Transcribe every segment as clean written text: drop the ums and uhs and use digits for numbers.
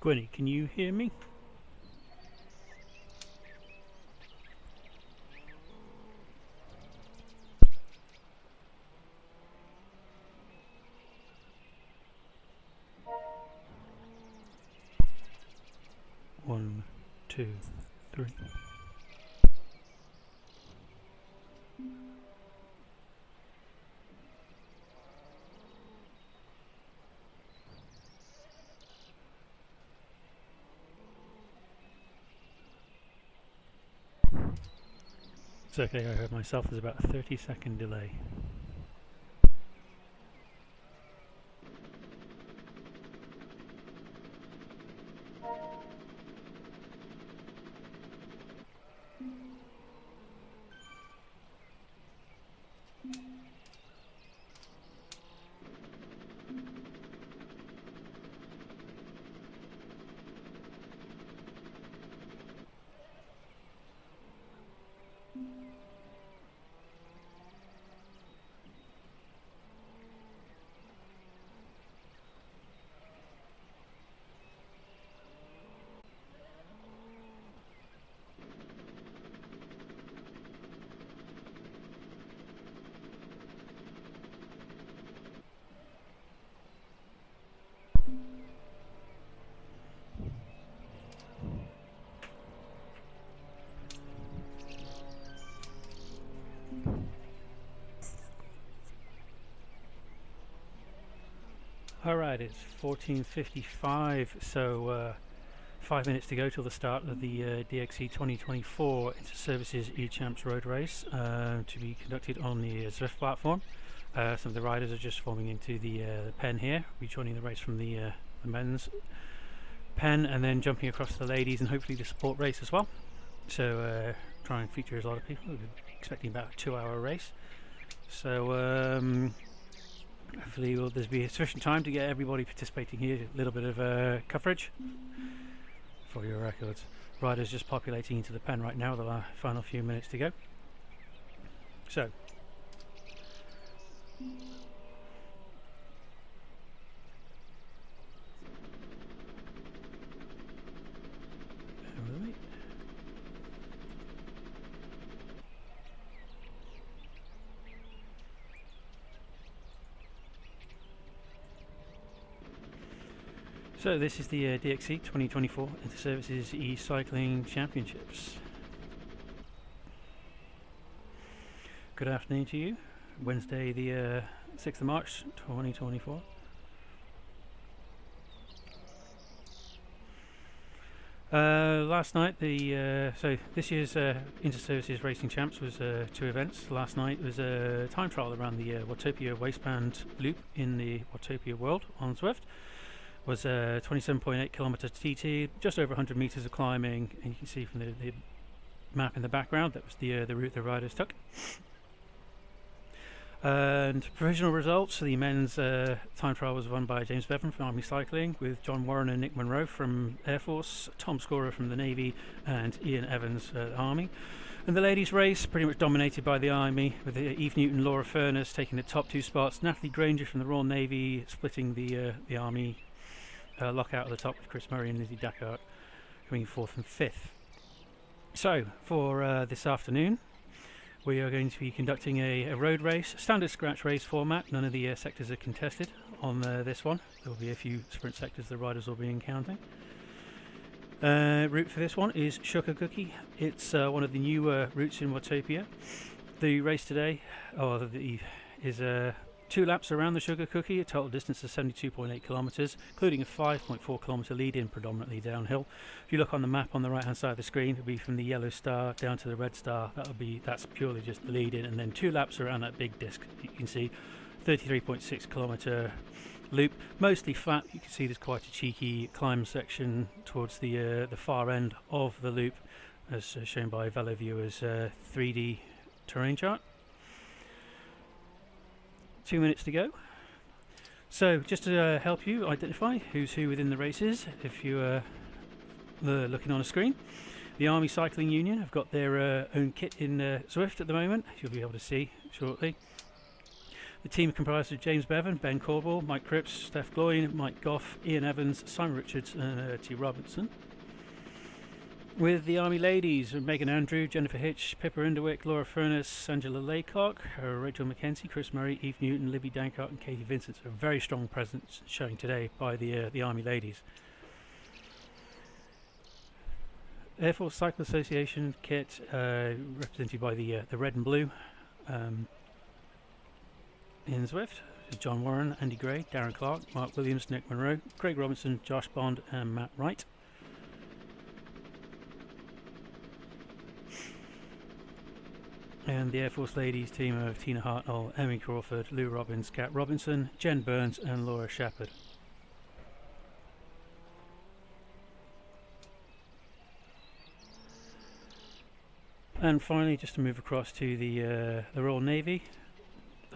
Gwenny, can you hear me? One, two, three. It's okay, I heard myself. There's about a 30-second delay. Alright, it's 14:55, so 5 minutes to go till the start of the DXC 2024 Inter-Services eChamps Road Race to be conducted on the Zwift platform. Some of the riders are just forming into the pen here, rejoining the race from the men's pen and then jumping across to the ladies and hopefully the support race as well. So try and feature a lot of people. We're expecting about a 2-hour race. So hopefully there's be sufficient time to get everybody participating here. A little bit of coverage for your records. Riders just populating into the pen right now, the final few minutes to go. So bear with me. So this is the DXC 2024 Inter-Services eCycling Championships. Good afternoon to you. Wednesday the 6th of March 2024. Last night, so this year's Inter-Services Racing Champs was 2 events. Last night was a time trial around the Watopia Waistband Loop in the Watopia World on Zwift. Was a 27.8 kilometre TT, just over 100 metres of climbing, and you can see from the map in the background that was the route the riders took. And provisional results, the men's time trial was won by James Bevan from eCycling, with John Warren and Nick Monroe from Air Force, Tom Scorer from the Navy, and Ian Evans Army. And the ladies' race pretty much dominated by the Army, with Eve Newton, Laura Furness taking the top 2 spots, Natalie Granger from the Royal Navy splitting the Army lockout at the top, with Chris Murray and Lizzie Dackart coming 4th and 5th. So for this afternoon, we are going to be conducting a road race, standard scratch race format. None of the sectors are contested on this one. There will be a few sprint sectors the riders will be encountering. Route for this one is Sugar Cookie. It's one of the newer routes in Watopia. The race today is 2 laps around the Sugar Cookie, a total distance of 72.8 kilometres, including a 5.4 kilometre lead-in, predominantly downhill. If you look on the map on the right hand side of the screen, it'll be from the yellow star down to the red star. That's purely just the lead-in, and then 2 laps around that big disc. You can see 33.6 kilometre loop, mostly flat. You can see there's quite a cheeky climb section towards the far end of the loop, as shown by VeloViewer's 3D terrain chart. 2 minutes to go. So just to help you identify who's who within the races, if you're looking on a screen, the Army Cycling Union have got their own kit in Zwift at the moment. You'll be able to see shortly. The team comprised of James Bevan, Ben Corbell, Mike Cripps, Steph Gloyn, Mike Goff, Ian Evans, Simon Richards and T. Robinson. With the Army ladies, Megan Andrew, Jennifer Hitch, Pippa Inderwick, Laura Furness, Angela Laycock, Rachel McKenzie, Chris Murray, Eve Newton, Libby Dankart and Katie Vincent. A very strong presence showing today by the Army ladies. Air Force Cycle Association kit, represented by the red and blue in Zwift. John Warren, Andy Gray, Darren Clark, Mark Williams, Nick Monroe, Craig Robinson, Josh Bond and Matt Wright. And the Air Force ladies team of Tina Hartnell, Emmy Crawford, Lou Robbins, Kat Robinson, Jen Burns and Laura Shepherd. And finally, just to move across to the Royal Navy,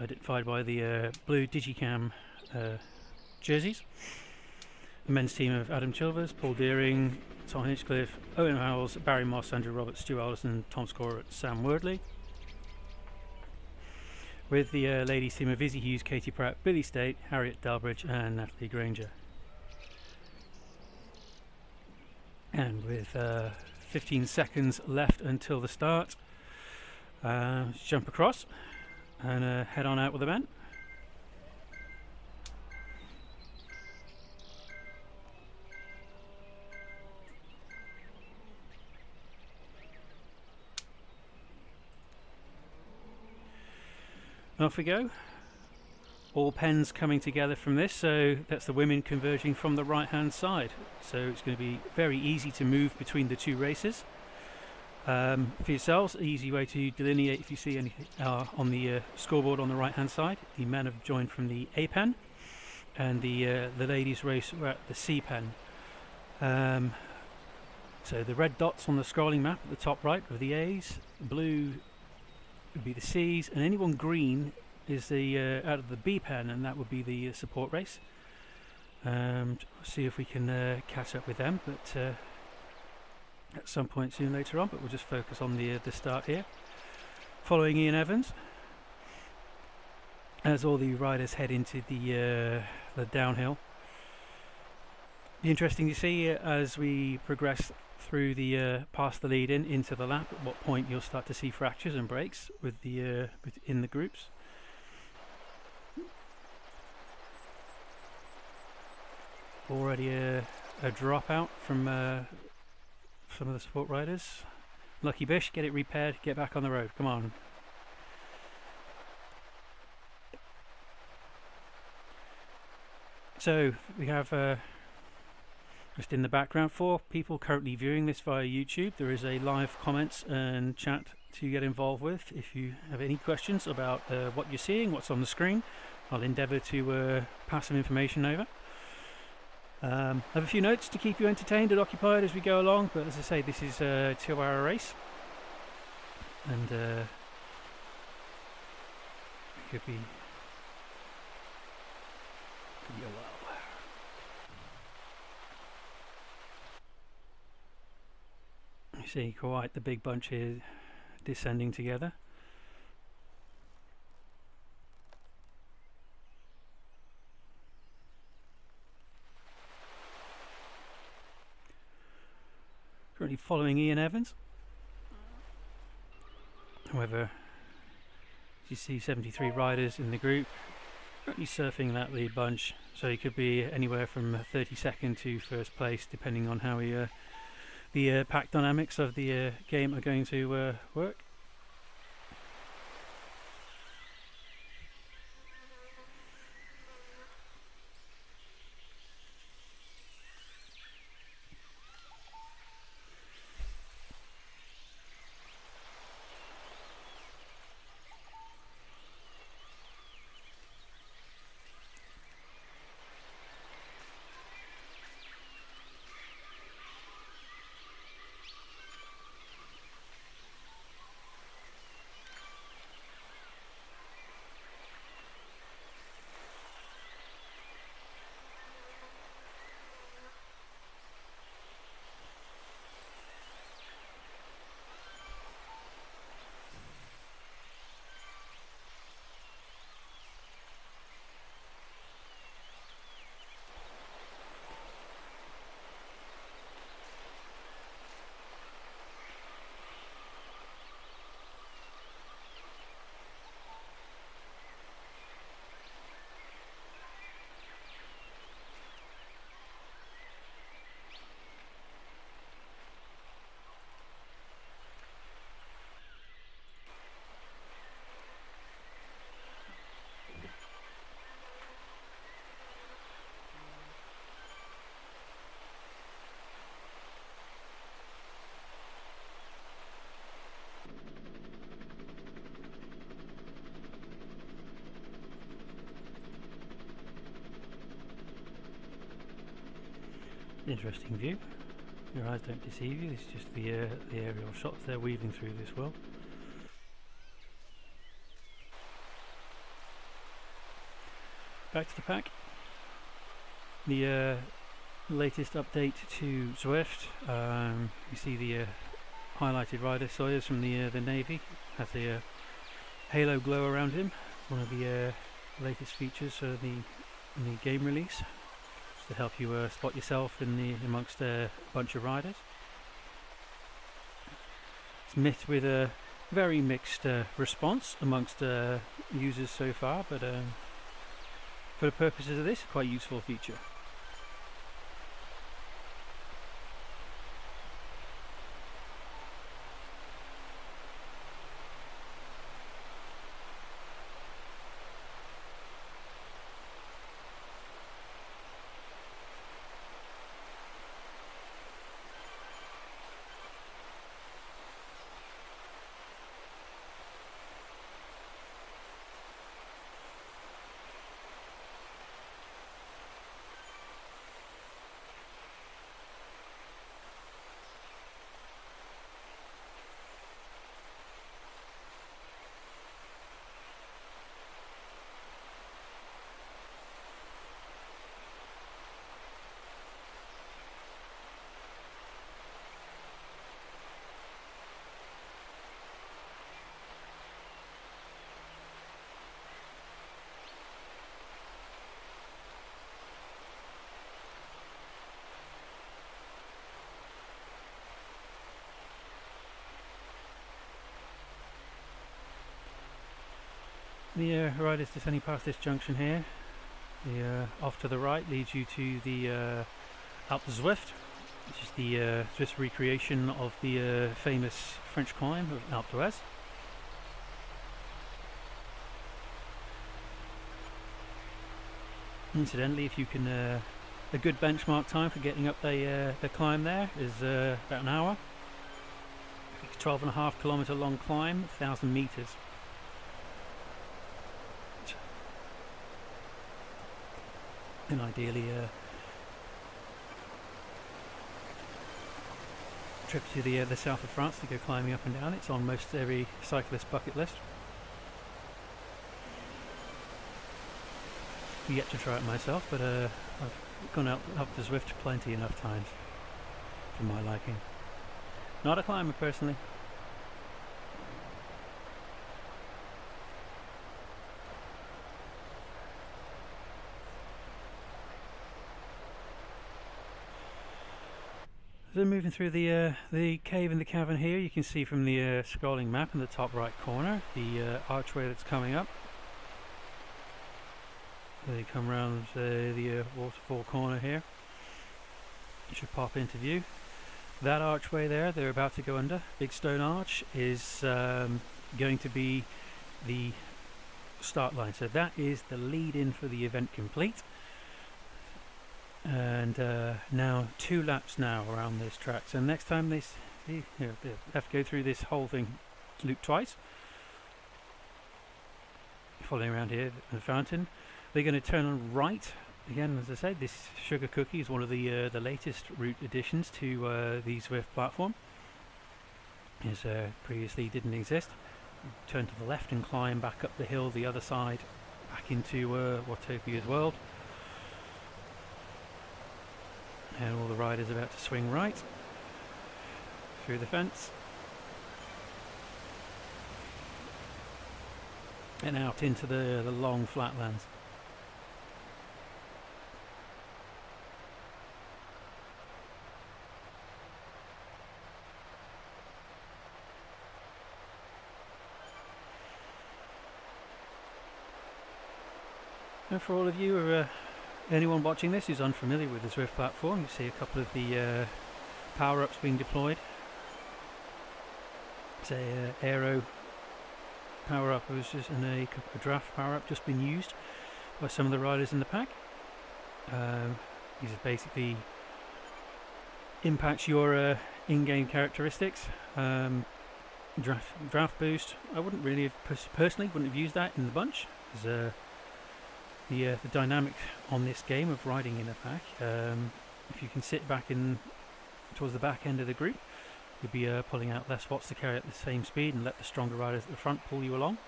identified by the blue Digicam jerseys. The men's team of Adam Chilvers, Paul Deering, Tom Hinchcliffe, Owen Howells, Barry Moss, Andrew Roberts, Stu Allison, Tom Scorer, Sam Wordley. With the ladies team of Izzy Hughes, Katie Pratt, Billy State, Harriet Dalbridge and Natalie Granger. And with 15 seconds left until the start, jump across and head on out with the men. Off we go. All pens coming together from this, so that's the women converging from the right hand side, so it's going to be very easy to move between the 2 races. For yourselves, easy way to delineate if you see anything on the scoreboard on the right hand side. The men have joined from the A pen and the ladies race were at the C pen. So the red dots on the scrolling map at the top right are the A's, blue would be the C's, and anyone green is the out of the B pen, and that would be the support race. See if we can catch up with them, but at some point soon later on. But we'll just focus on the start here. Following Ian Evans, as all the riders head into the downhill. Be interesting to see as we progress through the past the lead into the lap, at what point you'll start to see fractures and breaks with the in the groups. Already a dropout from some of the support riders. Lucky Bish, get it repaired, get back on the road, come on. So we have just in the background, for people currently viewing this via YouTube, there is a live comments and chat to get involved with. If you have any questions about what you're seeing, what's on the screen, I'll endeavour to pass some information over. I have a few notes to keep you entertained and occupied as we go along, but as I say, this is a 2-hour race, and it could be a while. You see quite the big bunch here descending together. Currently following Ian Evans. However, as you see 73 riders in the group, currently surfing that lead bunch, so he could be anywhere from 32nd to first place, depending on how the pack dynamics of the game are going to work. Interesting view. Your eyes don't deceive you. It's just the aerial shots they're weaving through this world. Back to the pack. The latest update to Zwift. You see the highlighted rider Sawyers from the Navy has a halo glow around him. One of the latest features of the game release, to help you spot yourself amongst a bunch of riders. It's met with a very mixed response amongst users so far, but for the purposes of this, quite a useful feature. The riders descending past this junction here, off to the right leads you to the Alpe Zwift, which is the Swiss recreation of the famous French climb of Alpe d'Huez. Incidentally, if you can, a good benchmark time for getting up the climb there is about an hour. 12.5 kilometre long climb, 1,000 metres. And ideally trip to the south of France to go climbing up and down. It's on most every cyclist bucket list. Yet to try it myself, but I've gone up to Zwift plenty enough times for my liking. Not a climber personally. So moving through the cave in the cavern here, you can see from the scrolling map in the top right corner the archway that's coming up. They come around the waterfall corner here. You should pop into view. That archway there, they're about to go under, big stone arch, is going to be the start line. So that is the lead in for the event complete. And now 2 laps now around this track. So next time they have to go through this whole thing loop twice. Following around here, the fountain. They're going to turn on right. Again, as I said, this Sugar Cookie is one of the latest route additions to the Zwift platform. As previously didn't exist. Turn to the left and climb back up the hill the other side, back into Watopia's world. And all the riders about to swing right through the fence and out into the long flatlands. And for all of you, or anyone watching this who's unfamiliar with the Zwift platform, you see a couple of the power-ups being deployed. It's a aero power-up, and a draft power-up just been used by some of the riders in the pack. These are basically impacts your in-game characteristics. Draft boost. I wouldn't really personally wouldn't have used that in the bunch. The dynamic on this game of riding in a pack, if you can sit back in towards the back end of the group, you'll be pulling out less watts to carry at the same speed and let the stronger riders at the front pull you along.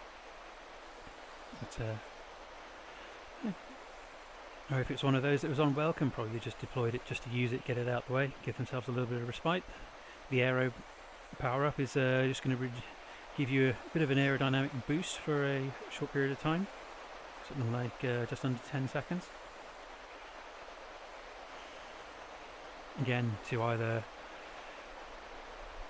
But, yeah. Or if it's one of those that was unwelcome, probably they just deployed it just to use it, get it out the way, give themselves a little bit of respite. The aero power up is just going to give you a bit of an aerodynamic boost for a short period of time. Something like just under 10 seconds. Again, to either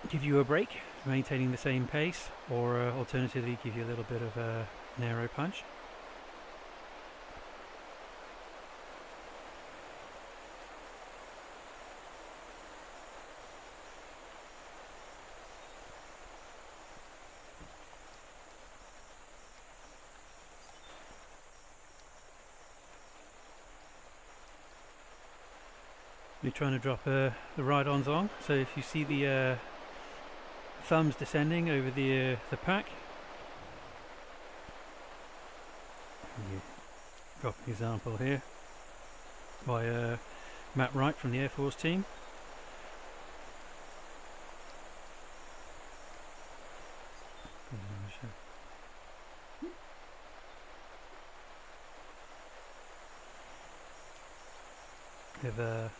give you a break, maintaining the same pace, or alternatively give you a little bit of an aero punch. We're trying to drop the ride-ons on, so if you see the thumbs descending over the pack, got an example here by Matt Wright from the Air Force team. The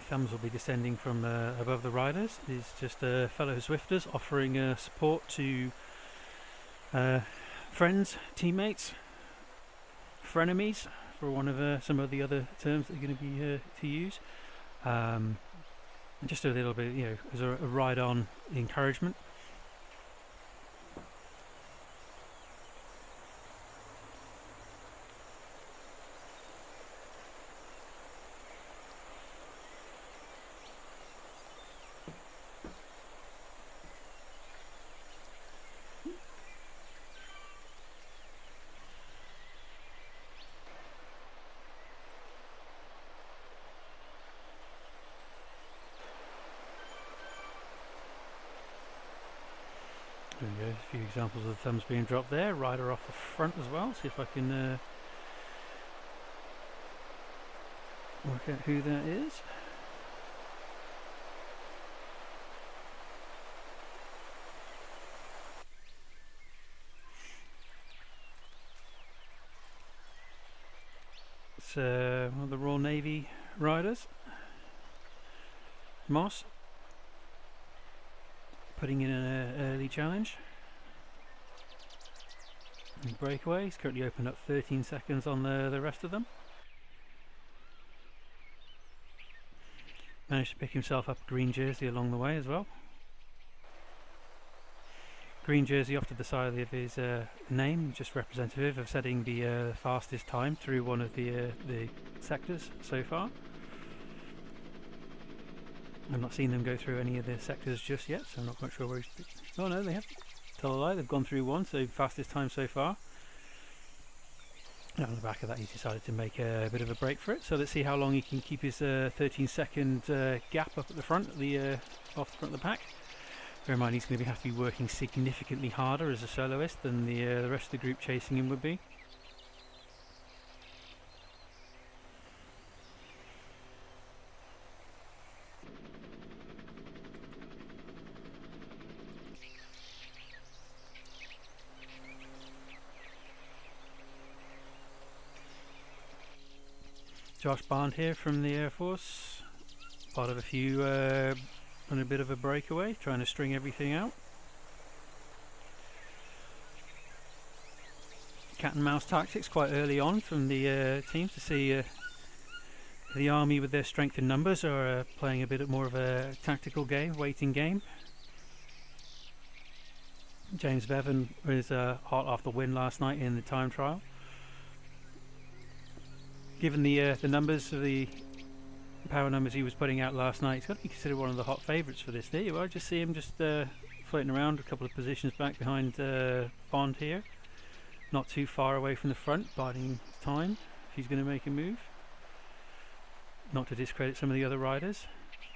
thumbs will be descending from above the riders. It's just fellow Zwifters offering support to friends, teammates, frenemies, for one of some of the other terms that are going to be to use. Just a little bit, as a ride-on encouragement. There we go, a few examples of the thumbs being dropped there. Rider off the front as well. See if I can work out who that is. It's one of the Royal Navy riders, Moss, putting in an early challenge. And breakaway, he's currently opened up 13 seconds on the rest of them. Managed to pick himself up a green jersey along the way as well. Green jersey off to the side of his name, just representative of setting the fastest time through one of the sectors so far. I've not seen them go through any of the sectors just yet, so I'm not quite sure where he's... Oh no, they have. Tell a lie, they've gone through one, so fastest time so far. And on the back of that, he's decided to make a bit of a break for it. So let's see how long he can keep his 13-second gap up at the front, off the front of the pack. Bear in mind, he's going to have to be working significantly harder as a soloist than the rest of the group chasing him would be. Josh Bond here from the Air Force, part of a few on a bit of a breakaway, trying to string everything out. Cat and mouse tactics quite early on from the teams to see the army with their strength in numbers are playing a bit more of a tactical game, waiting game. James Bevan was hot off the win last night in the time trial. Given the numbers of the power numbers he was putting out last night, he's got to be considered one of the hot favourites for this day. Well, I just see him just floating around a couple of positions back behind Bond here, not too far away from the front, biding time if he's going to make a move. Not to discredit some of the other riders.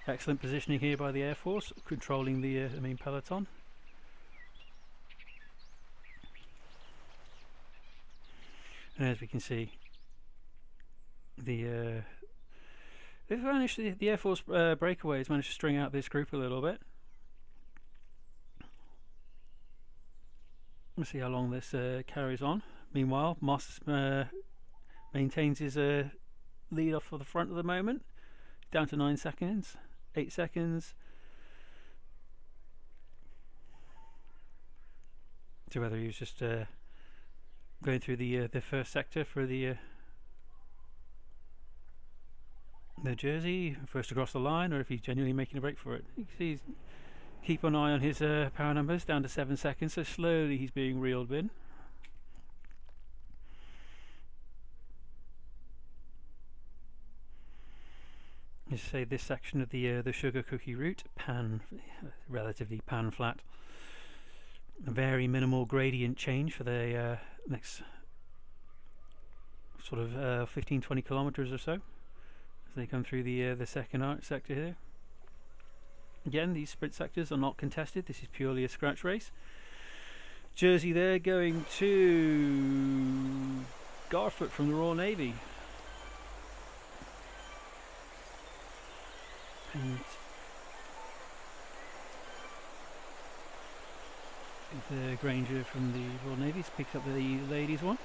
Excellent positioning here by the Air Force, controlling the main peloton. And as we can see, they've managed the Air Force breakaways managed to string out this group a little bit. Let's see how long this carries on. Meanwhile, Moss maintains his lead off for the front at the moment, down to 9 seconds, 8 seconds. So whether he was just going through the first sector for the jersey, first across the line, or if he's genuinely making a break for it. You can see keep an eye on his power numbers, down to 7 seconds, so slowly he's being reeled in. As I say, this section of the sugar cookie route, relatively pan flat. A very minimal gradient change for the next sort of 15-20 kilometers or so. They come through the second sector here. Again, these sprint sectors are not contested. This is purely a scratch race. Jersey there going to Garfoot from the Royal Navy. And the Granger from the Royal Navy picks up the ladies one.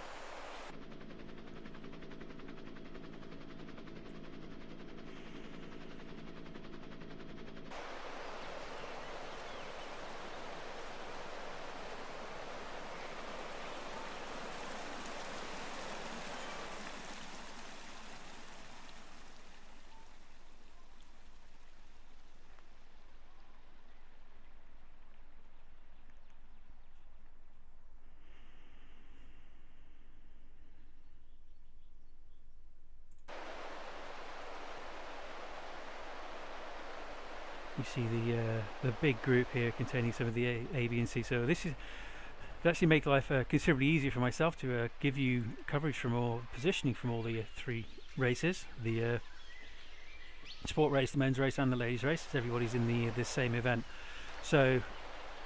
You see the big group here containing some of the A, B and C. So this is actually make life considerably easier for myself to give you coverage from all positioning from all the three races, the sport race, the men's race and the ladies race. Everybody's in the same event, so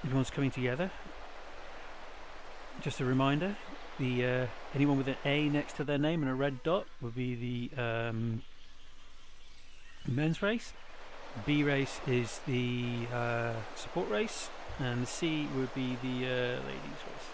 everyone's coming together. just a reminder, the anyone with an A next to their name and a red dot would be the men's race. B race is the support race, and the C would be the ladies race.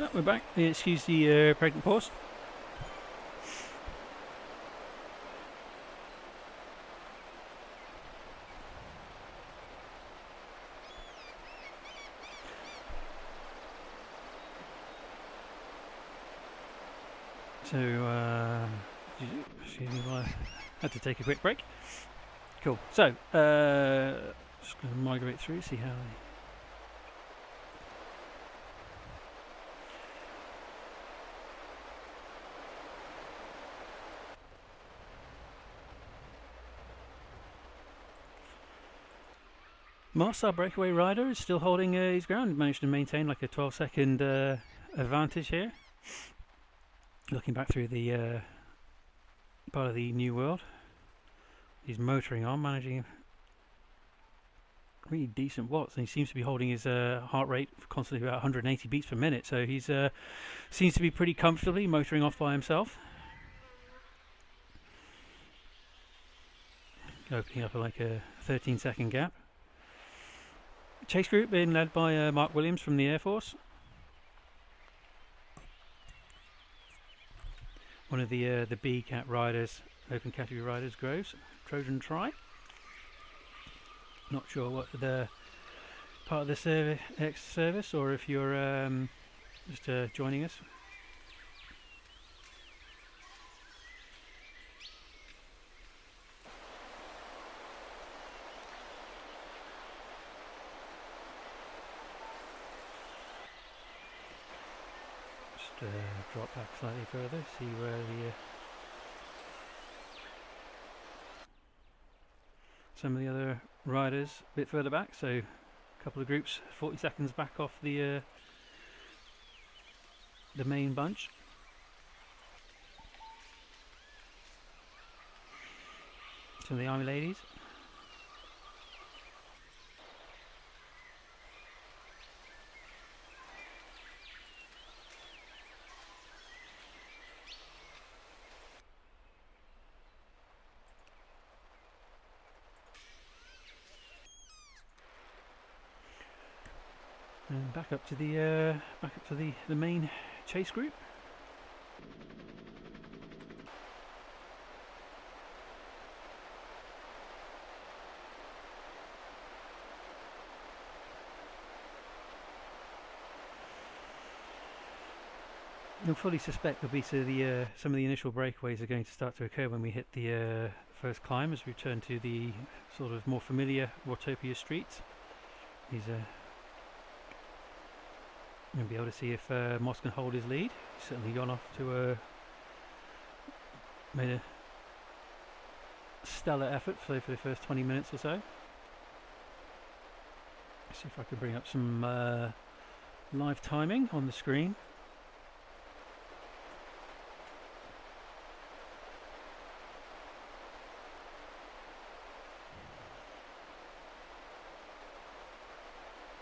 Oh, we're back. Excuse the pregnant pause. So, excuse me while I had to take a quick break. Cool. So, just going to migrate through, see how they... Marcel Breakaway Rider is still holding his ground. He managed to maintain like a 12-second advantage here. Looking back through the part of the New World, he's motoring on, managing really decent watts, and he seems to be holding his heart rate constantly about 180 beats per minute. So he's seems to be pretty comfortably motoring off by himself. Opening up like a 13-second gap. Chase group being led by Mark Williams from the Air Force. One of the B Cat riders, open category riders, Groves, Trojan Try. Not sure what the part of the service, or if you're just joining us. Drop back slightly further, see where the some of the other riders a bit further back, so a couple of groups 40 seconds back off the main bunch. Some of the Army ladies. And back up to the main chase group. I fully suspect there'll be some of the initial breakaways are going to start to occur when we hit the first climb, as we return to the sort of more familiar Watopia streets. He's going to be able to see if Moss can hold his lead. He's certainly gone off to made a stellar effort for the first 20 minutes or so. See if I can bring up some live timing on the screen.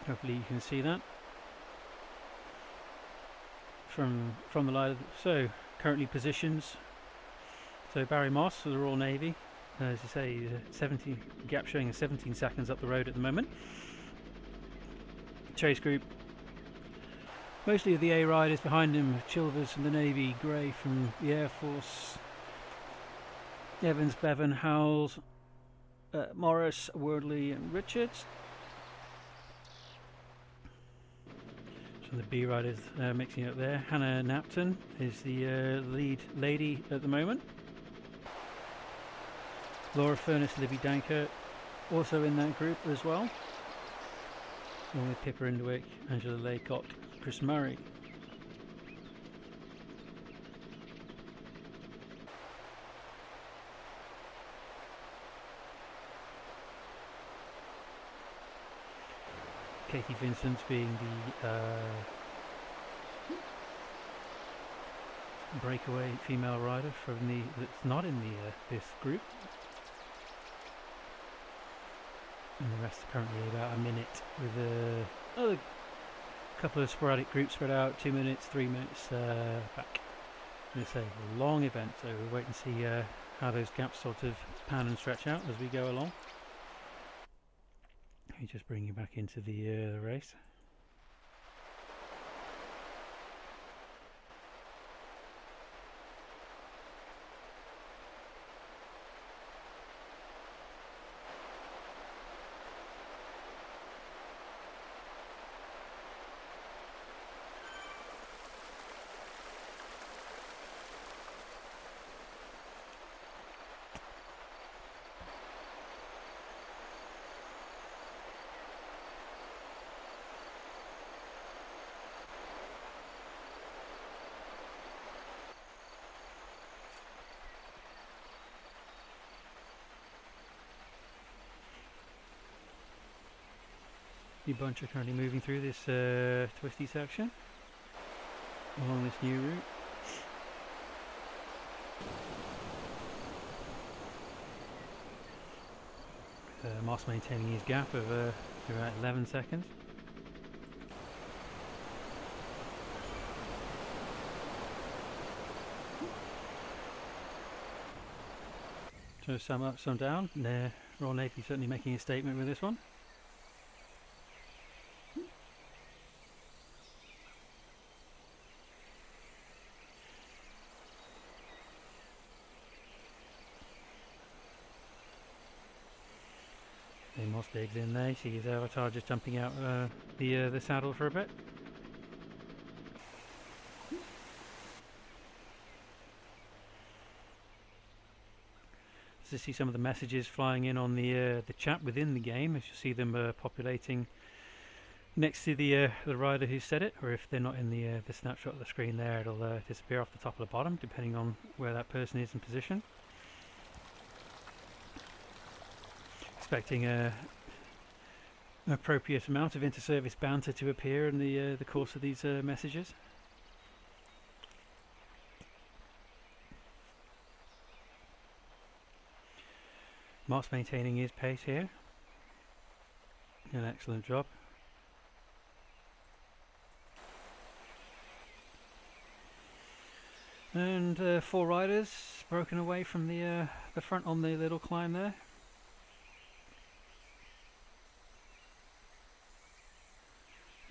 Hopefully you can see that from the live. So currently positions. So Barry Moss of the Royal Navy, as I say, 70 gap showing 17 seconds up the road at the moment. Chase group, mostly of the A riders behind him: Chilvers from the Navy, Gray from the Air Force, Evans, Bevan, Howells, Morris, Wordley and Richards. From the B riders mixing up there. Hannah Napton is the lead lady at the moment. Laura Furness, Libby Danker also in that group as well, along with Pippa Indwick, Angela Laycock, Chris Murray. Katie Vincent being the breakaway female rider that's not in this group. And the rest are currently about a minute, with another couple of sporadic groups spread out, 2 minutes, 3 minutes back. And it's a long event, so we'll wait and see how those gaps sort of pan and stretch out as we go along. Let me just bring you back into the race. The bunch are currently moving through this twisty section along this new route. Moss maintaining his gap of about 11 seconds. So some up, some down. Royal Navy certainly making a statement with this one. Moss digs in there. See his avatar just jumping out the saddle for a bit. To see some of the messages flying in on the chat within the game, as you see them populating next to the rider who said it, or if they're not in the snapshot of the screen there, it'll disappear off the top of the bottom, depending on where that person is in position. Expecting an appropriate amount of inter-service banter to appear in the course of these messages. Moss maintaining his pace here. An excellent job. And 4 riders broken away from the front on the little climb there.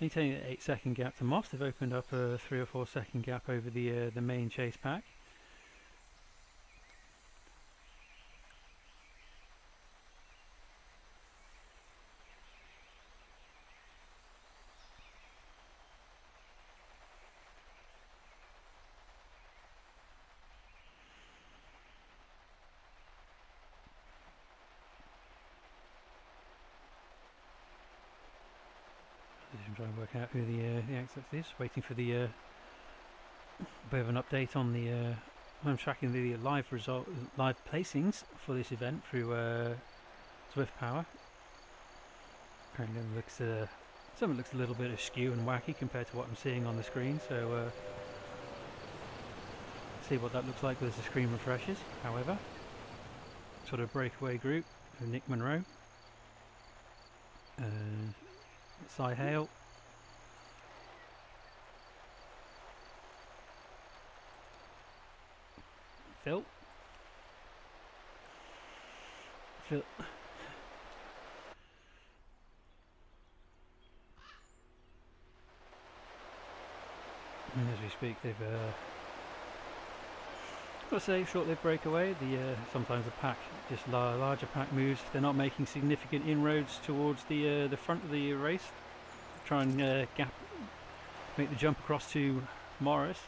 Maintaining an 8-second gap to Moss. They've opened up a 3 or 4 second gap over the main chase pack. try and work out who the access is. Waiting for the bit of an update on the. I'm tracking the live placings for this event through Swift Power. Apparently, something looks a little bit askew and wacky compared to what I'm seeing on the screen. So see what that looks like as the screen refreshes. However, sort of breakaway group of Nick Monroe, Cy Hale, Phil. And as we speak, they've got to say, short-lived breakaway. Sometimes the pack, just larger pack moves. They're not making significant inroads towards the front of the race. Try and make the jump across to Morris.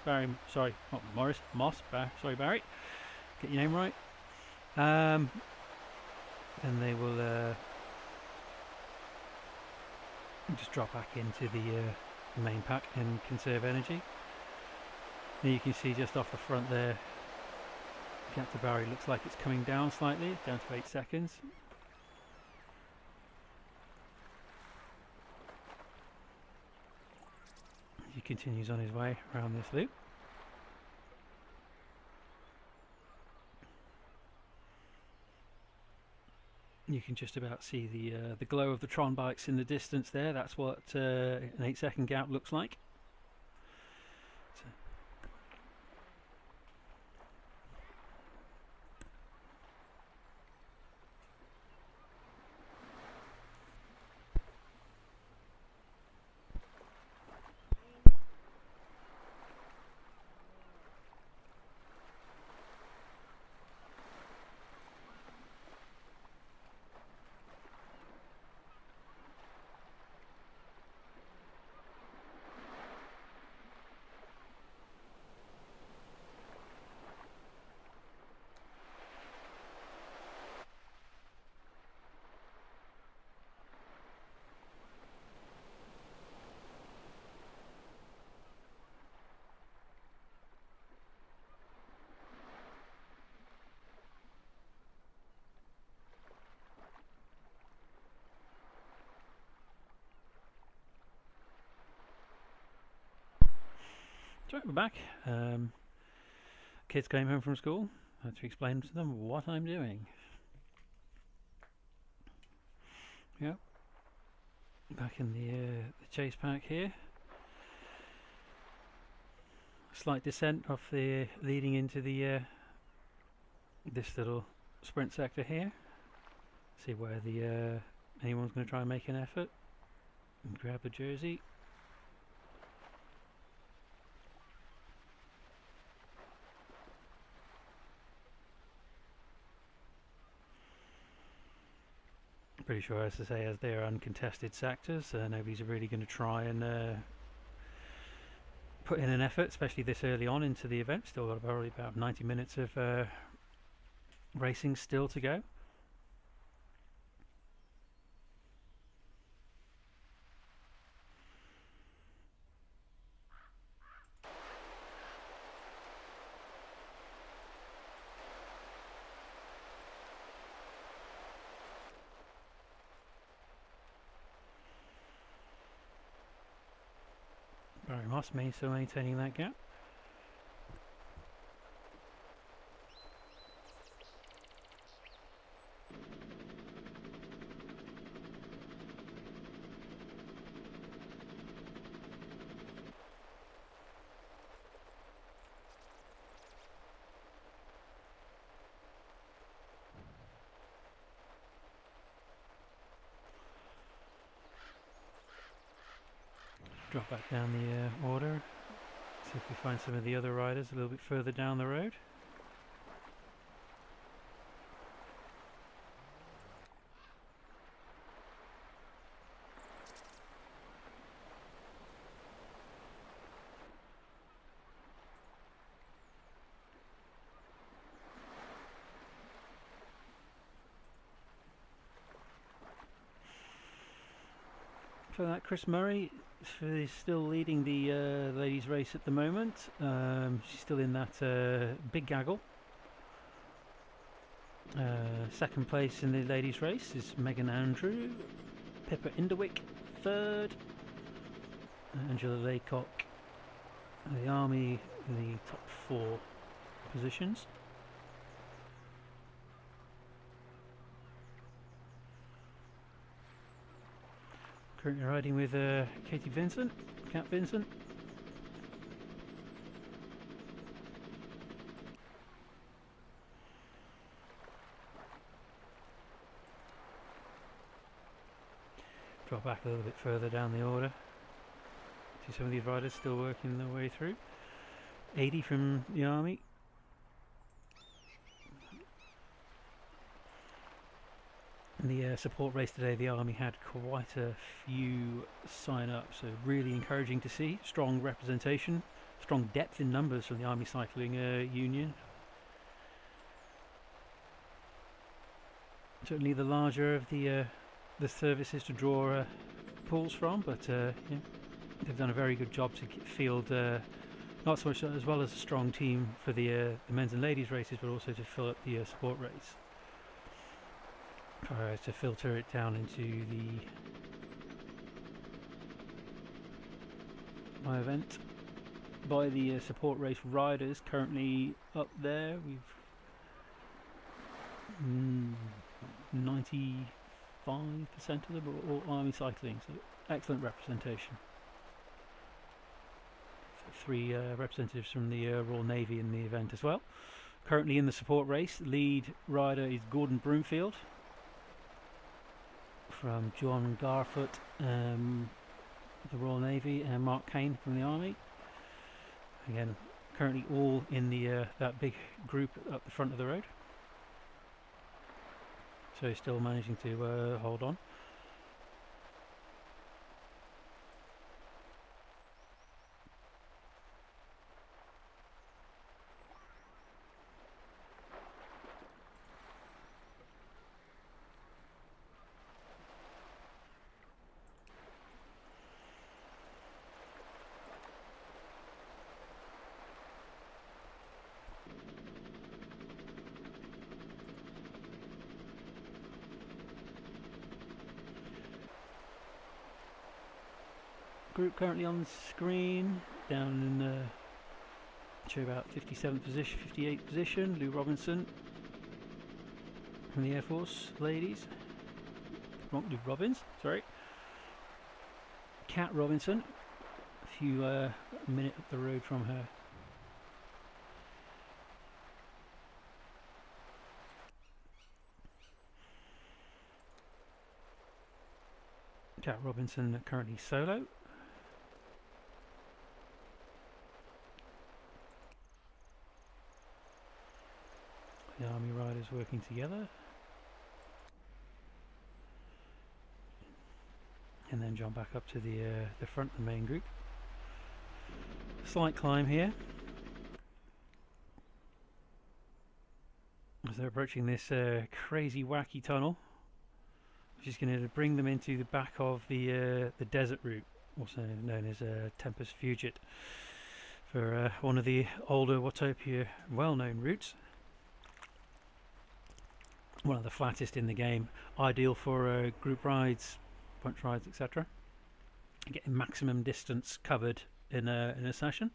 Barry, sorry, not Morris, Moss. Sorry, Barry. Get your name right. Then they will just drop back into the main pack and conserve energy. And you can see just off the front there, gap to Barry looks like it's coming down slightly, down to 8 seconds. He continues on his way around this loop. You can just about see the glow of the Tron bikes in the distance there. That's what an 8-second gap looks like. So we're back. Kids came home from school. I had to explain to them what I'm doing. Yep. Back in the chase pack here. Slight descent off the leading into the this little sprint sector here. See where the anyone's going to try and make an effort and grab the jersey. Pretty sure, as I say, as they are uncontested sectors, nobody's really going to try and put in an effort, especially this early on into the event. Still got probably about 90 minutes of racing still to go. Barry Moss still maintaining that gap. Drop back down the order, see if we find some of the other riders a little bit further down the road. For that, Chris Murray is still leading the ladies' race at the moment. She's still in that big gaggle. Second place in the ladies' race is Megan Andrew, Pippa Inderwick third, Angela Laycock, the Army in the top 4 positions. Currently riding with Katie Vincent, Cat Vincent. Drop back a little bit further down the order. See some of these riders still working their way through. 80 from the Army. In the support race today, the Army had quite a few sign-ups, so really encouraging to see. Strong representation, strong depth in numbers from the Army Cycling Union. Certainly the larger of the services to draw pools from, but yeah, they've done a very good job to field not so much as well as a strong team for the men's and ladies races, but also to fill up the support race, to filter it down into my event. By the support race riders currently up there, we've 95% of them are all Army Cycling, so excellent representation. 3 representatives from the Royal Navy in the event as well. Currently in the support race, lead rider is Gordon Broomfield from John Garfoot, the Royal Navy, and Mark Kane from the Army. Again, currently all in the that big group up the front of the road. So he's still managing to hold on. Group currently on the screen, down in show about 57th position, 58th position. Lou Robinson from the Air Force ladies. Wrong, Lou Robbins, sorry. Cat Robinson, a few a minute up the road from her. Cat Robinson currently solo. The Army riders working together, and then jump back up to the front of the main group. Slight climb here as they're approaching this crazy wacky tunnel, which is going to bring them into the back of the desert route, also known as Tempest Fugit, for one of the older Watopia well-known routes. One of the flattest in the game, ideal for group rides, punch rides, etc. Getting maximum distance covered in a session.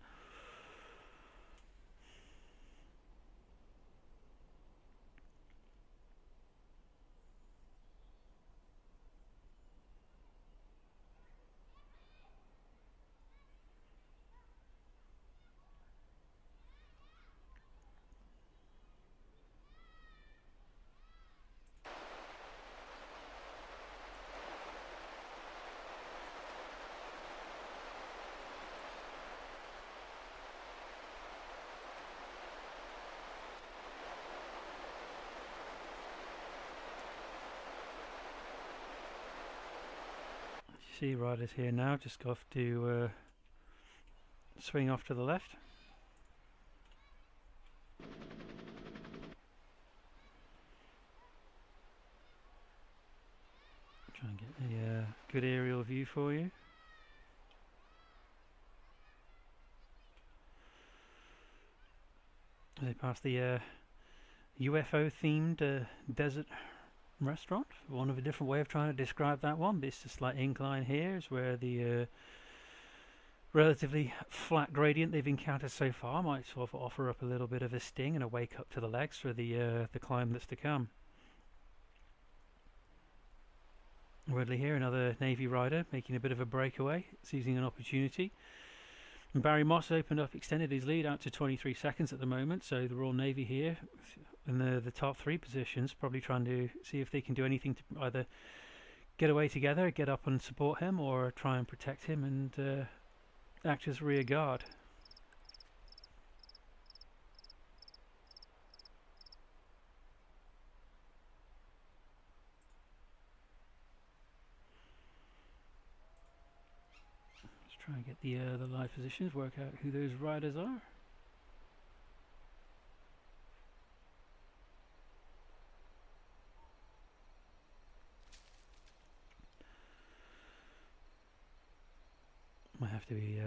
See riders here now, just off to swing off to the left. Try and get A good aerial view for you. They pass the UFO themed desert restaurant. One of a different way of trying to describe that one. This slight incline here is where the relatively flat gradient they've encountered so far might sort of offer up a little bit of a sting and a wake up to the legs for the climb that's to come. Woodley here, another Navy rider making a bit of a breakaway, seizing an opportunity. And Barry Moss extended his lead out to 23 seconds at the moment, so the Royal Navy here in the top 3 positions, probably trying to see if they can do anything to either get away together, get up and support him, or try and protect him and act as rear guard. Let's try and get the live positions, work out who those riders are. Might have to be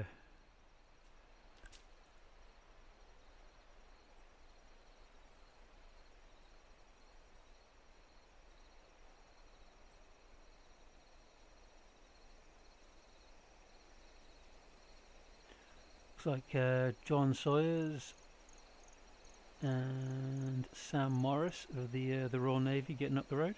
looks like John Sawyers and Sam Morris of the Royal Navy getting up the road.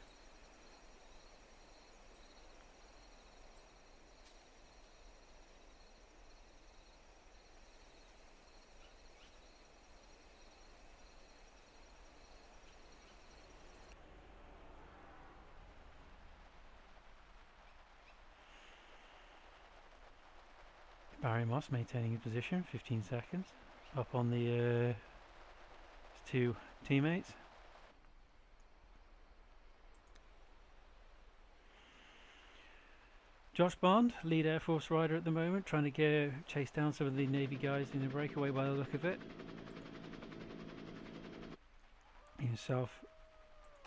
Barry Moss maintaining his position, 15 seconds, up on the his 2 teammates. Josh Bond, lead Air Force rider at the moment, trying to chase down some of the Navy guys in the breakaway by the look of it. Himself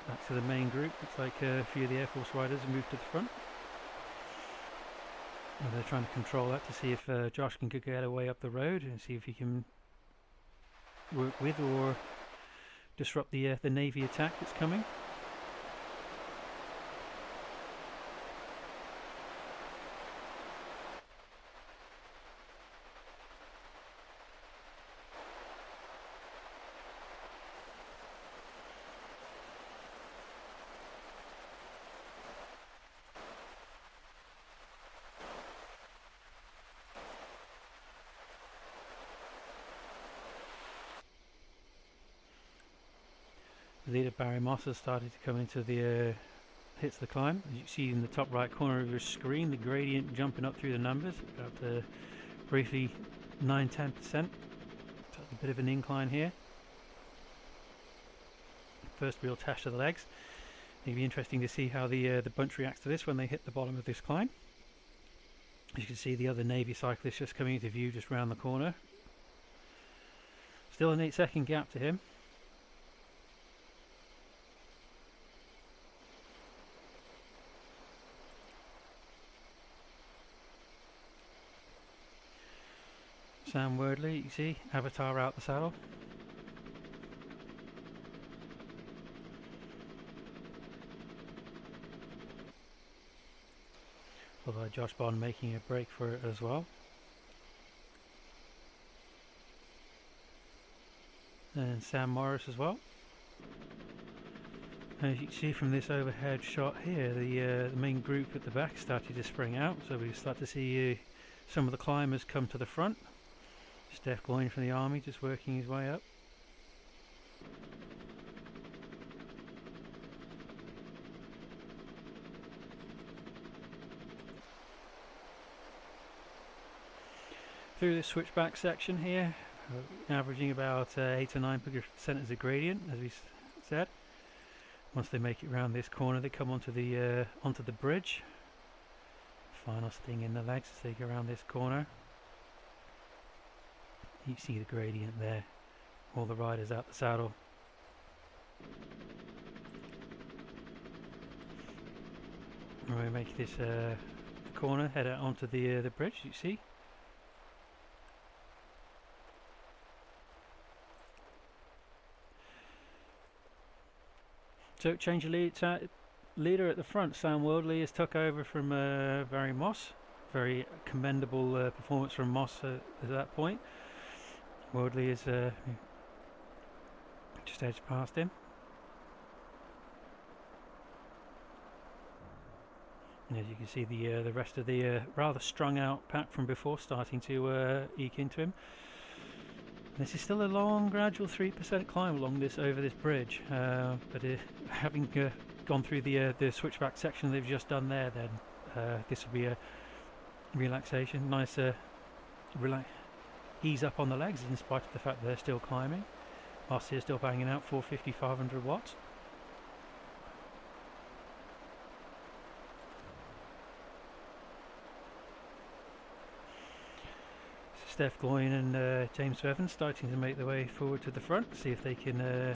back to the main group. Looks like a few of the Air Force riders have moved to the front. And they're trying to control that to see if Josh can get away up the road and see if he can work with or disrupt the Navy attack that's coming. The leader Barry Moss has started to come into the hits the climb. As you see in the top right corner of your screen, the gradient jumping up through the numbers, about briefly 9-10%. A bit of an incline here. First real test of the legs. It'll be interesting to see how the bunch reacts to this when they hit the bottom of this climb. As you can see, the other Navy cyclist just coming into view just round the corner. Still an 8-second gap to him. Sam Wordley, you can see, avatar out the saddle. Although Josh Bond making a break for it as well. And Sam Morris as well. And as you can see from this overhead shot here, the main group at the back started to spring out, so we start to see some of the climbers come to the front. Steph Gloyn from the Army just working his way up. Through this switchback section here, averaging about 8 to 9% as a gradient, as we said. Once they make it round this corner, they come onto the bridge. Final sting in the legs as they go around this corner. You see the gradient there, all the riders out the saddle. And we make this corner, head out onto the bridge, you see. So change of leader at the front. Sam Worldley has took over from Barry Moss. Very commendable performance from Moss at that point. Worldley is just edged past him. And as you can see, the rest of the rather strung out pack from before starting to eke into him. This is still a long, gradual 3% climb along over this bridge, but having gone through the switchback section they've just done there, then this will be a relaxation, nice ease up on the legs in spite of the fact that they're still climbing. Moss here still banging out 450, 500 watts. Steph Gloyn and James Evans starting to make their way forward to the front, see if they can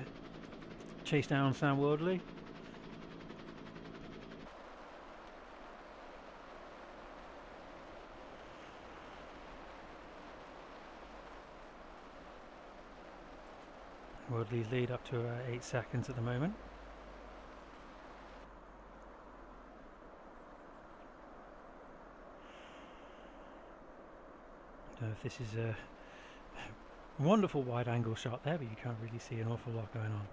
chase down Sam Worldley. Worldley's lead up to 8 seconds at the moment. If this is a wonderful wide angle shot there, but you can't really see an awful lot going on.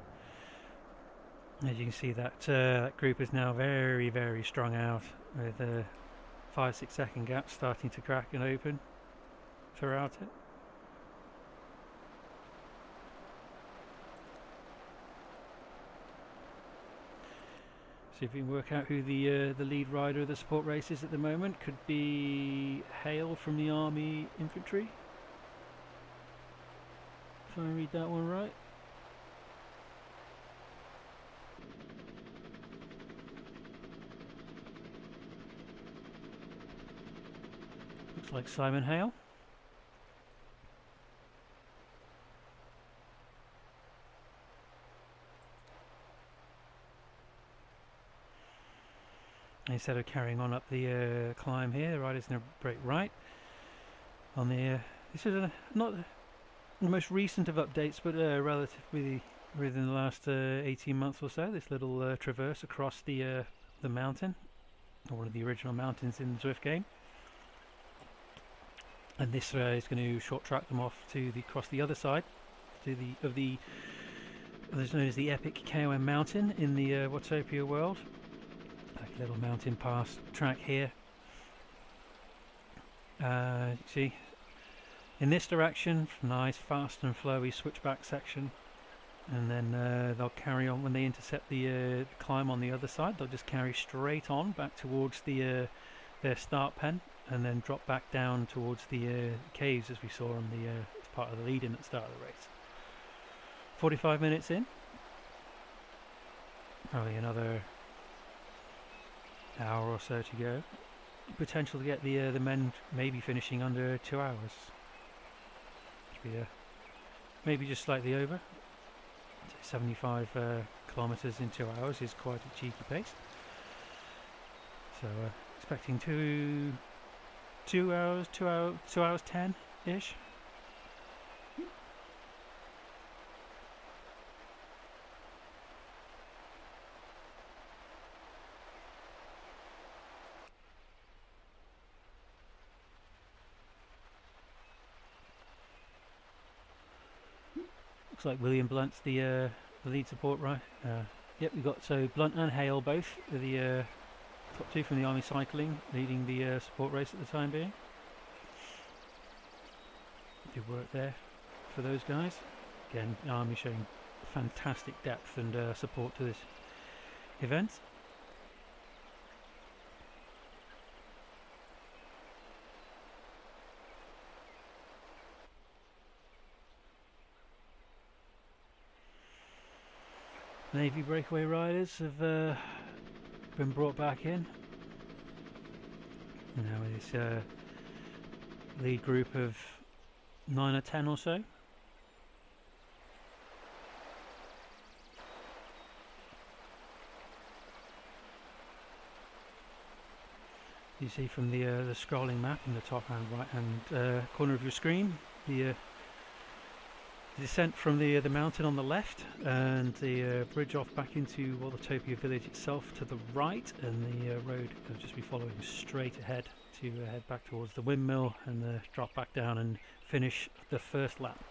As you can see, that group is now very, very strung out, with 5-6 second gaps starting to crack and open throughout it. See if we can work out who the lead rider of the support race is at the moment. Could be Hale from the Army Infantry, if I read that one right. Looks like Simon Hale. Instead of carrying on up the climb here, the rider's going to break right on the this is not the most recent of updates, but relatively within the last 18 months or so. This little traverse across the mountain, or one of the original mountains in the Zwift game, and this is going to short track them off to across the other side to what's known as the epic KOM mountain in the Watopia world. Little mountain pass track here. See, in this direction, nice fast and flowy switchback section, and then they'll carry on when they intercept the climb on the other side. They'll just carry straight on back towards their start pen, and then drop back down towards the caves, as we saw on as part of the lead-in at the start of the race. 45 minutes in, probably another hour or so to go. Potential to get the men maybe finishing under 2 hours. Should be maybe just slightly over. 75 kilometers in 2 hours is quite a cheeky pace. So expecting 2 hours 10 ish. Looks like William Blunt's the lead support, right? Yep, we've got Blunt and Hale both the top two from the Army Cycling leading the support race at the time being. Good work there for those guys. Again, the Army showing fantastic depth and support to this event. Navy breakaway riders have been brought back in. Now with this lead group of 9 or 10 or so. You see from the scrolling map in the top and right hand corner of your screen, the descent from the mountain on the left, and the bridge off back into Wallertopia village itself to the right, and the road will just be following straight ahead to head back towards the windmill and drop back down and finish the first lap.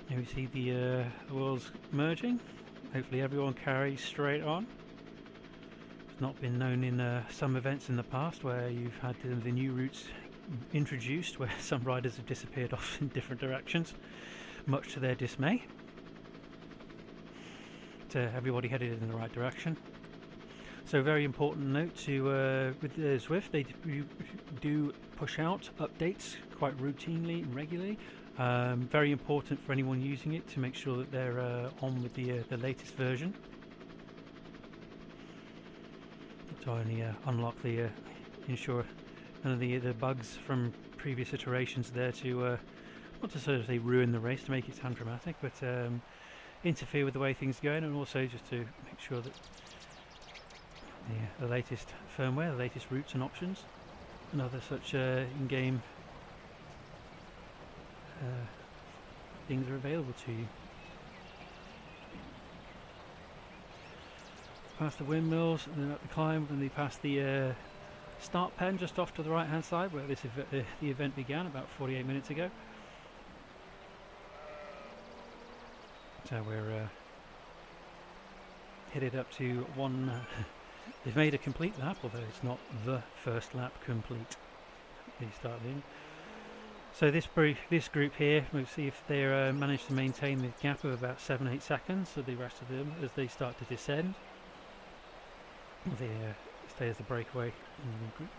Here we see the wheels merging. Hopefully everyone carries straight on. It's not been known in some events in the past where you've had the new routes introduced where some riders have disappeared off in different directions, much to their dismay. Everybody headed in the right direction. So very important note to with Zwift, they do push out updates quite routinely and regularly. Very important for anyone using it to make sure that they're on with the latest version. To only unlock the ensure none of the bugs from previous iterations there to not to sort of say ruin the race to make it sound dramatic, but interfere with the way things are going, and also just to make sure that the latest firmware, the latest routes and options, and other such in-game things are available to you. Past the windmills and then up the climb, and they pass the start pen just off to the right hand side where this the event began about 48 minutes ago. So we're headed up to one. They've made a complete lap, although it's not the first lap complete. They started in. So this group here, we'll see if they manage to maintain the gap of about 7-8 seconds to the rest of them as they start to descend. They stay as the breakaway in the group.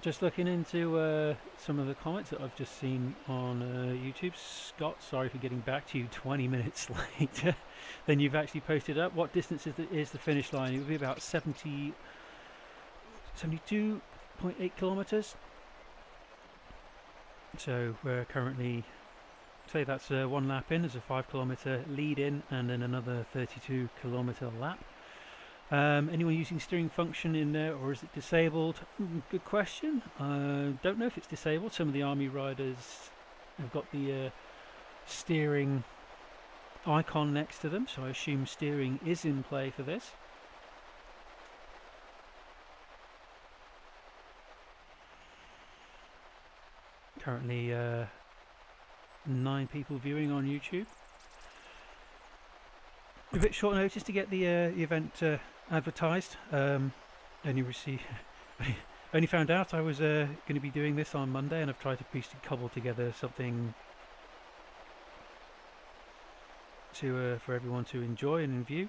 Just looking into some of the comments that I've just seen on YouTube. Scott, sorry for getting back to you 20 minutes later than you've actually posted up. What distance is the finish line? It would be about 72.8 kilometers. So we're currently, say that's one lap in, there's a 5 kilometer lead in and then another 32 kilometer lap. Anyone using steering function in there, or is it disabled? Good question. Don't know if it's disabled. Some of the army riders have got the steering icon next to them, so I assume steering is in play for this. Currently 9 people viewing on YouTube. A bit short notice to get the event advertised. Only found out I was going to be doing this on Monday, and I've tried to cobble together something to for everyone to enjoy and view.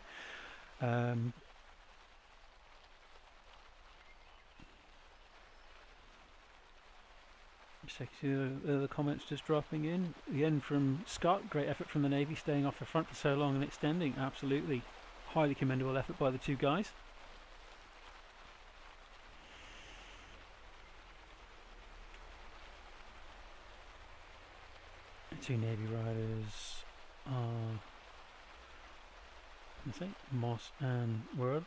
The comments just dropping in again from Scott. Great effort from the Navy, staying off the front for so long and extending. Absolutely, highly commendable effort by the two guys. The two Navy riders are, let's see, Moss and Word.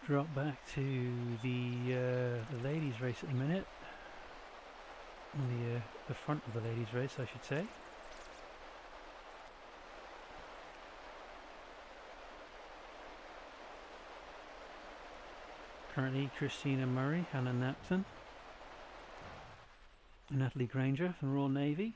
Drop back to the ladies race at the minute. on the front of the ladies' race, I should say. Currently Christina Murray, Hannah Napton, Natalie Granger from Royal Navy.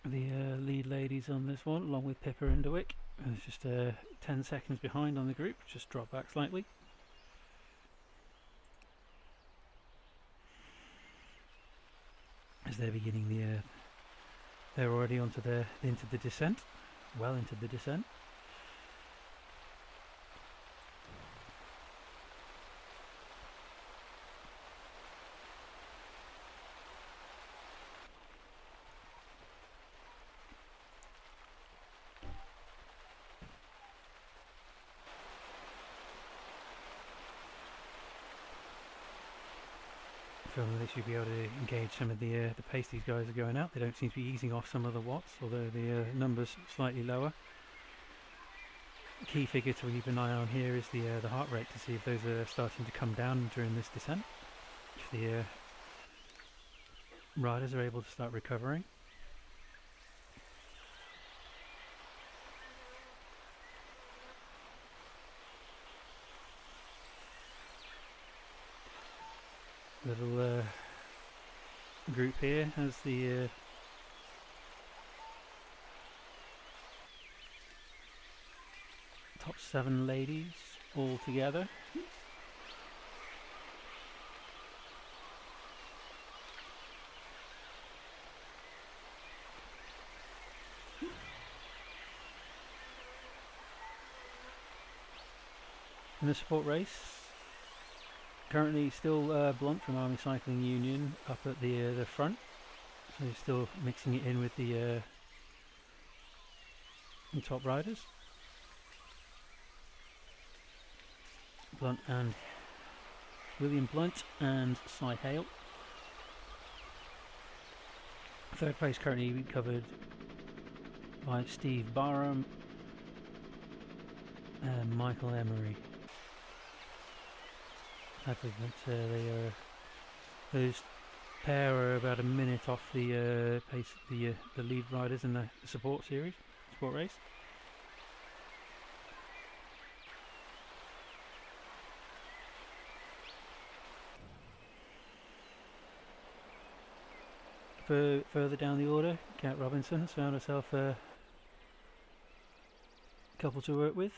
The lead ladies on this one, along with Pippa Inderwick. It's just 10 seconds behind on the group, just dropped back slightly. As they're beginning they're already into the descent, well into the descent. They should be able to engage some of the pace these guys are going out. They don't seem to be easing off some of the watts, although the numbers slightly lower. The key figure to keep an eye on here is the heart rate, to see if those are starting to come down during this descent. If the riders are able to start recovering. Little group here has the top 7 ladies all together. In the support race, currently still Blunt from Army Cycling Union up at the front, so he's still mixing it in with the top riders. Blunt and William Blunt and Cy Hale. Third place currently covered by Steve Barham and Michael Emery. I think that those pair are about a minute off the pace, the lead riders in the support race. Further down the order, Kat Robinson has found herself a couple to work with.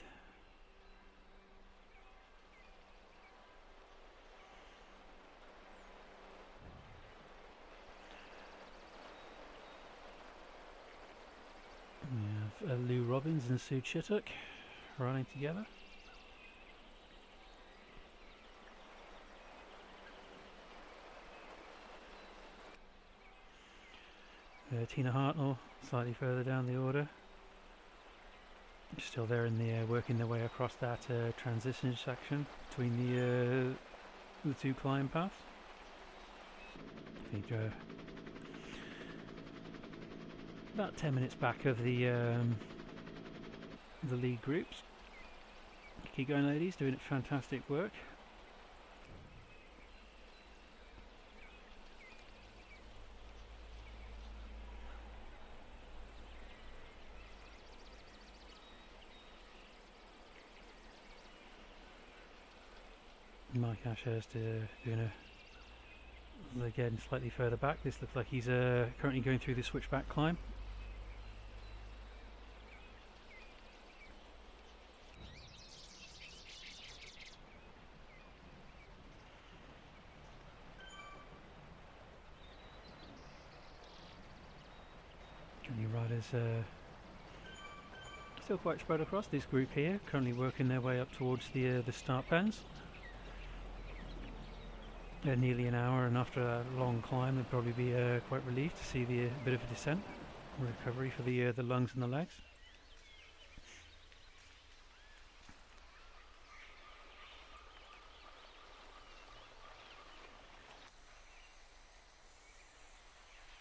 We have Lou Robbins and Sue Chittock running together. Tina Hartnell slightly further down the order, still there in the working their way across that transition section between the two climb paths. I think about 10 minutes back of the lead groups. Keep going, ladies, doing fantastic work. Mike Ashurst doing again slightly further back. This looks like he's currently going through the switchback climb. Currently riders still quite spread across this group here, currently working their way up towards the start pens. Nearly an hour, and after a long climb they'd probably be quite relieved to see the bit of a descent, recovery for the lungs and the legs.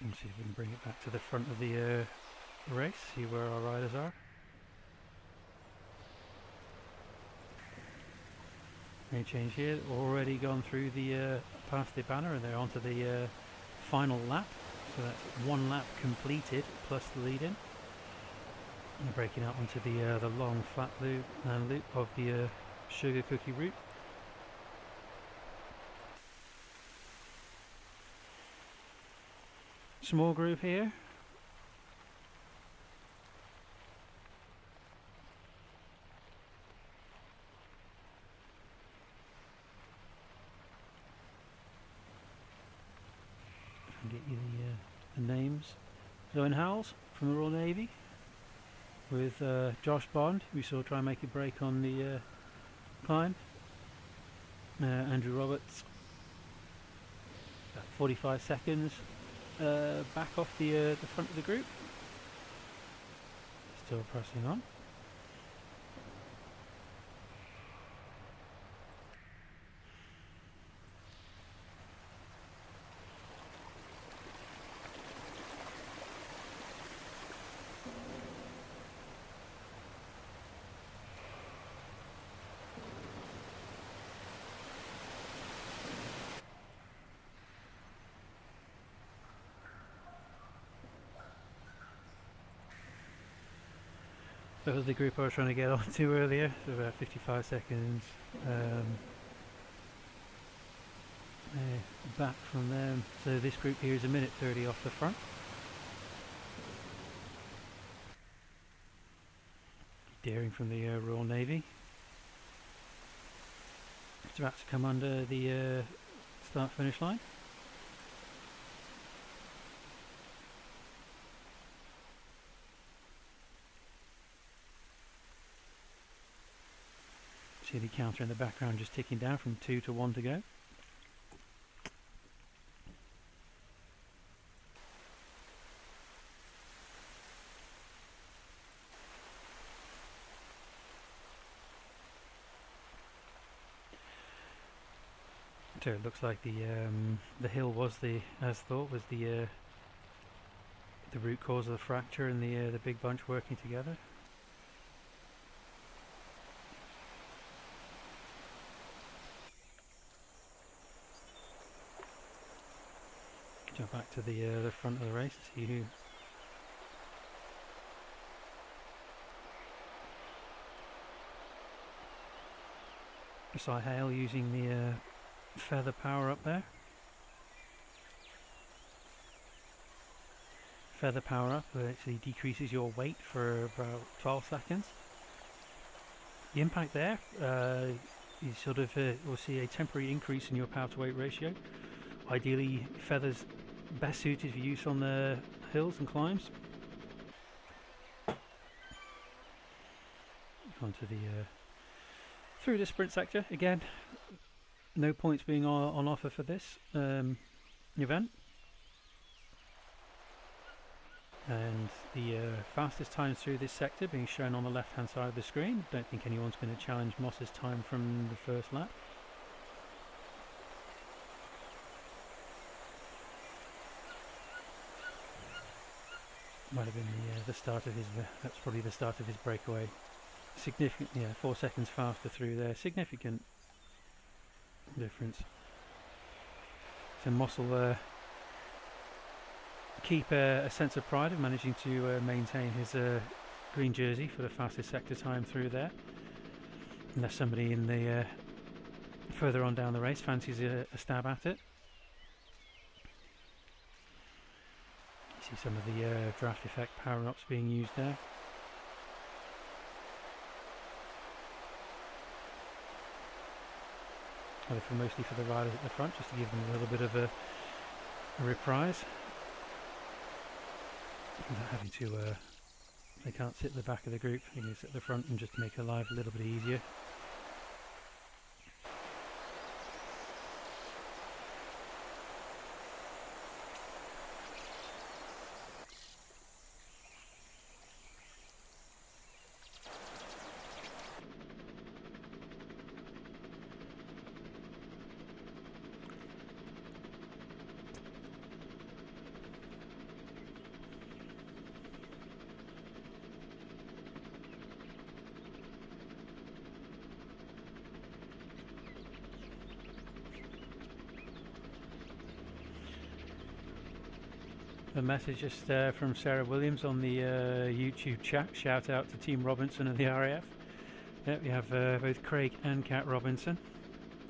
And see if we can bring it back to the front of the race, see where our riders are. No change here. Already gone through the past the banner, and they're onto the final lap. So that's one lap completed plus the lead-in. And breaking out onto the long flat loop of the sugar cookie route. Small group here. Get you the names. Owen Howells from the Royal Navy, with Josh Bond, we saw try and make a break on the climb. Andrew Roberts, about 45 seconds back off the front of the group. Still pressing on. That was the group I was trying to get onto earlier, so about 55 seconds back from them. So this group here is a minute 30 off the front. Daring from the Royal Navy. It's about to come under the start finish line. See the counter in the background just ticking down from 2 to 1 to go. So it looks like the hill was the root cause of the fracture and the big bunch working together. Jump back to the front of the race to see who. Cy Hale using the feather power up there. Feather power up actually decreases your weight for about 12 seconds. The impact there is sort of will see a temporary increase in your power to weight ratio. Ideally, feathers best suited for use on the hills and climbs. Onto the through the sprint sector again. No points being on offer for this event. And the fastest times through this sector being shown on the left hand side of the screen. Don't think anyone's going to challenge Moss's time from the first lap. Might have been the start of his. That's probably the start of his breakaway. Significant, yeah, 4 seconds faster through there. Significant difference. So Moss will keep a sense of pride of managing to maintain his green jersey for the fastest sector time through there. Unless somebody in the further on down the race fancies a stab at it. See some of the draft effect power-ups being used there. Mostly for the riders at the front, just to give them a little bit of a reprise. Without having to, if they can't sit at the back of the group, they can sit at the front and just make their life a little bit easier. a message just from Sarah Williams on the YouTube chat. Shout out to Team Robinson and the RAF. Yep, we have both Craig and Kat Robinson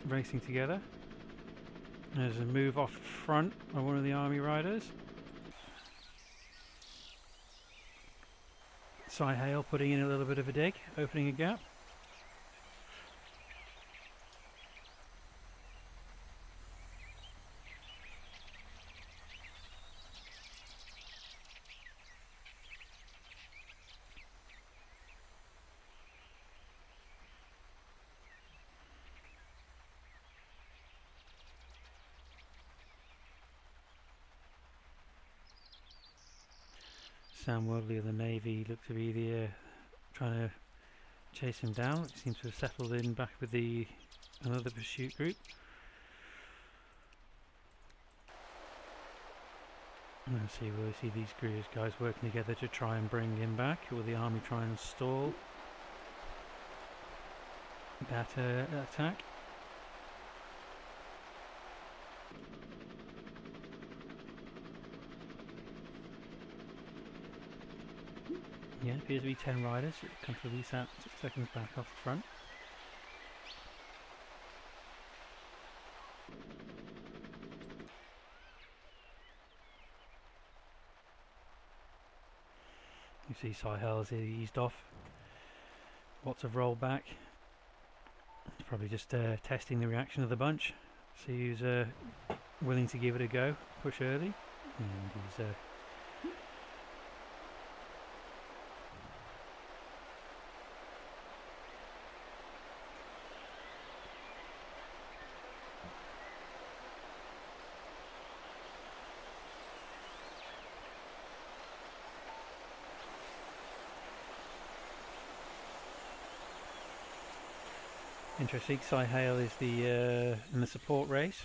racing together. There's a move off front by one of the Army riders. Cy Hale putting in a little bit of a dig, opening a gap. Sam Worley of the Navy looked to be the trying to chase him down. He seems to have settled in back with the another pursuit group. And we'll see these guys working together to try and bring him back. Will the Army try and stall that attack? Yeah, appears to be 10 riders. It comes to release out 6 seconds back off the front. You see Cy Hale's eased off. Lots of roll back. He's probably just testing the reaction of the bunch. See who's willing to give it a go. Push early. And he's interesting. Cy Hale is the in the support race.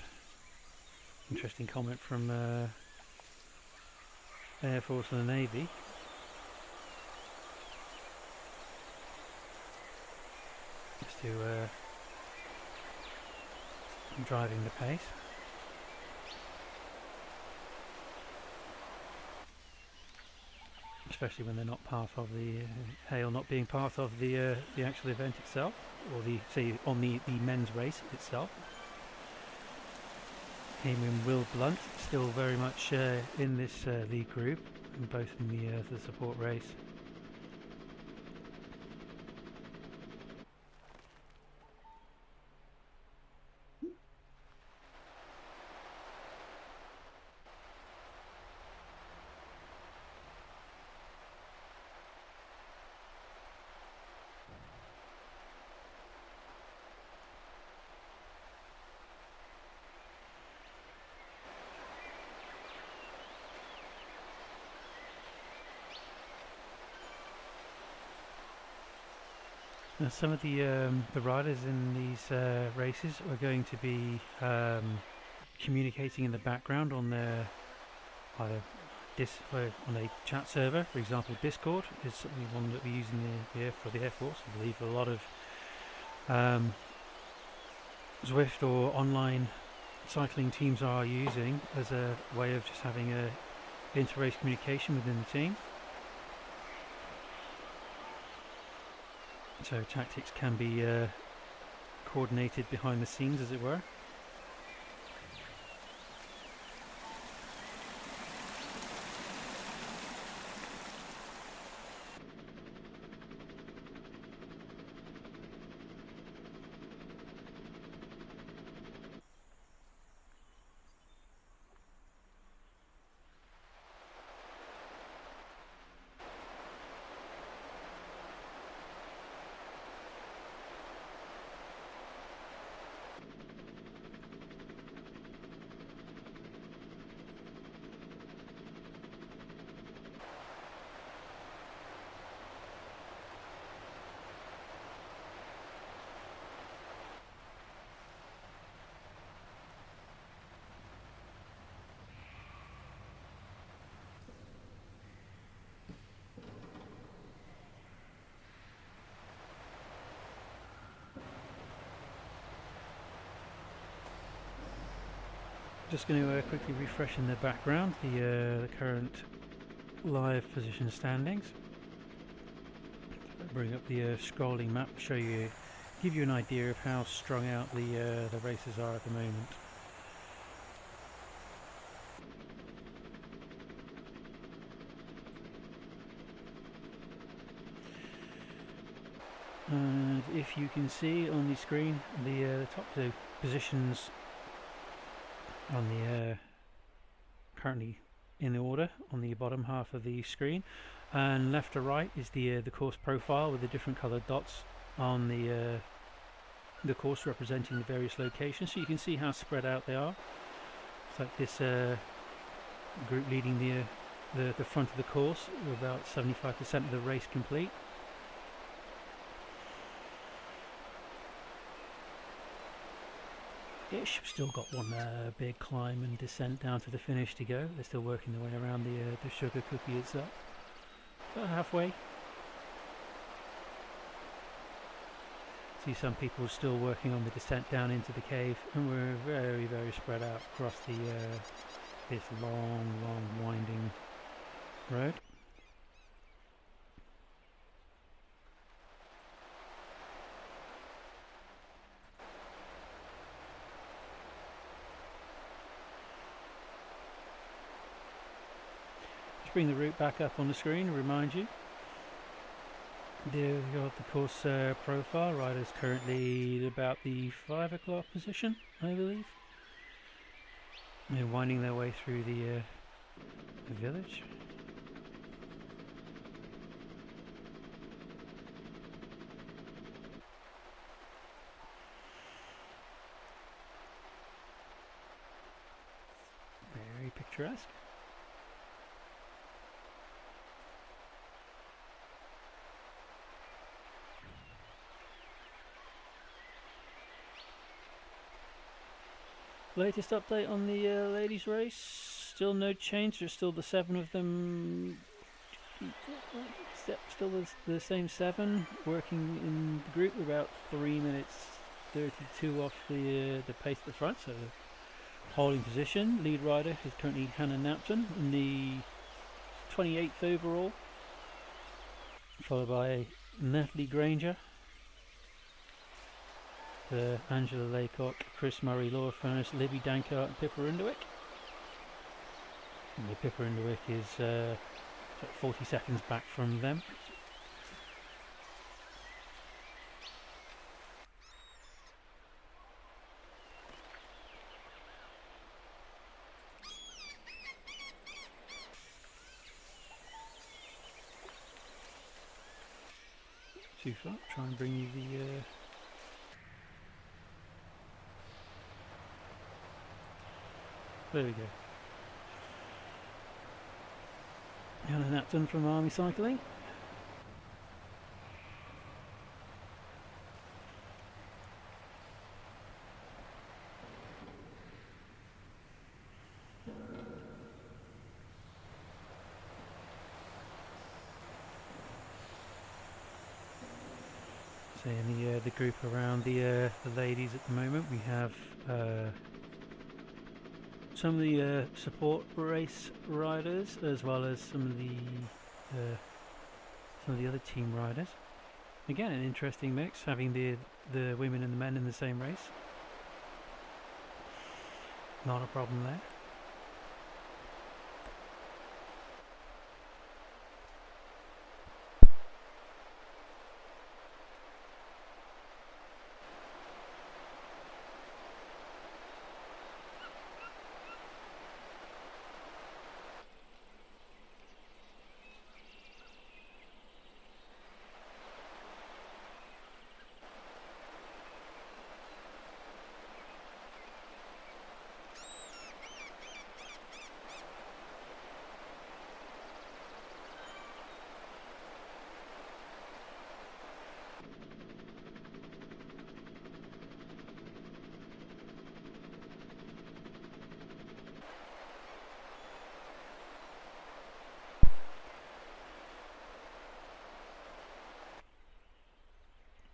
Interesting comment from Air Force and the Navy. Just to driving the pace. Especially when they're not part of the Hale not being part of the actual event itself, or say on the men's race itself. Him and Will Blunt still very much in this lead group, and both in the support race. Some of the riders in these races are going to be communicating in the background on their either on a chat server. For example, Discord is certainly one that we use in for the Air Force. I believe a lot of Zwift or online cycling teams are using as a way of just having a inter-race communication within the team. So tactics can be coordinated behind the scenes, as it were. Just going to quickly refresh in the background the current live position standings. Bring up the scrolling map, show you, give you an idea of how strung out the races are at the moment. And if you can see on the screen, the top two positions on the currently in order on the bottom half of the screen, and left to right is the course profile with the different coloured dots on the course representing the various locations, so you can see how spread out they are. It's like this group leading the front of the course, with about 75% of the race complete. Ish, still got one big climb and descent down to the finish to go. They're still working their way around the sugar cookie itself. About halfway. See some people still working on the descent down into the cave, and we're very, very spread out across the this long, winding road. Bring the route back up on the screen and remind you. There we got the course profile. Riders currently at about the 5 o'clock position, I believe. They're winding their way through the village. Very picturesque. Latest update on the ladies race, still no change. There's still the 7 of them, still the same 7 working in the group, about 3 minutes 32 off the pace at the front, so holding position. Lead rider is currently Hannah Napton in the 28th overall, followed by Natalie Granger, Angela Laycock, Chris Murray, Laura Furness, Libby Dankart and Pippa Underwick. And the Pippa Underwick is 40 seconds back from them. Too far, try and bring you the there we go. Hannah Napton from eCycling. So in the group around the ladies at the moment, we have some of the support race riders, as well as some of the other team riders. Again, an interesting mix, having the women and the men in the same race. Not a problem there.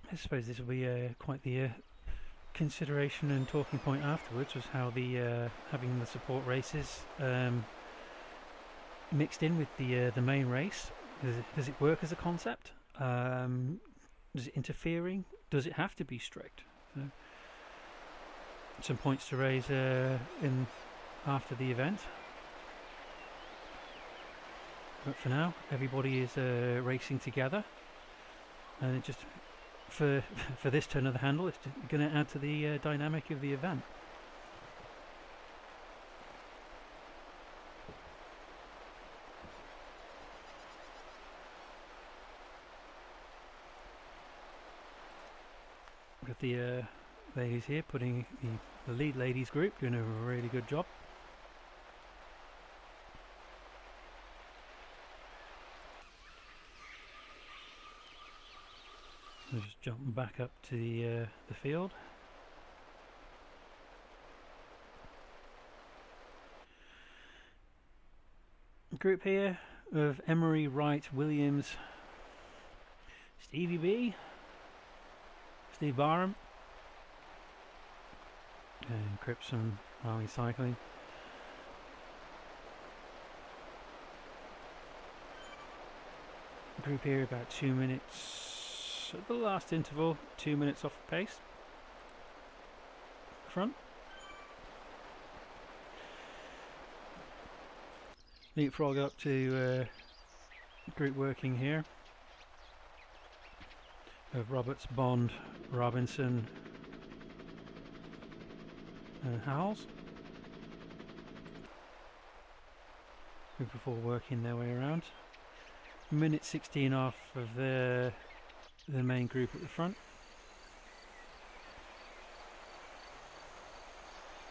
I suppose this will be quite the consideration and talking point afterwards was how the having the support races mixed in with the main race. Does it work as a concept? Is it interfering? Does it have to be strict? So, some points to raise in after the event. But for now, everybody is racing together, and it just for this turn of the handle, it's going to add to the dynamic of the event. With the ladies here putting the lead ladies group doing a really good job. We're just jumping back up to the field. Group here of Emery, Wright, Williams, Stevie B, Steve Barham, and Cripps and eCycling. Group here about 2 minutes at the last interval, 2 minutes off the pace. Front. Leapfrog up to group working here of Roberts, Bond, Robinson and Howells. Group of 4 working their way around. Minute 16 off of the main group at the front.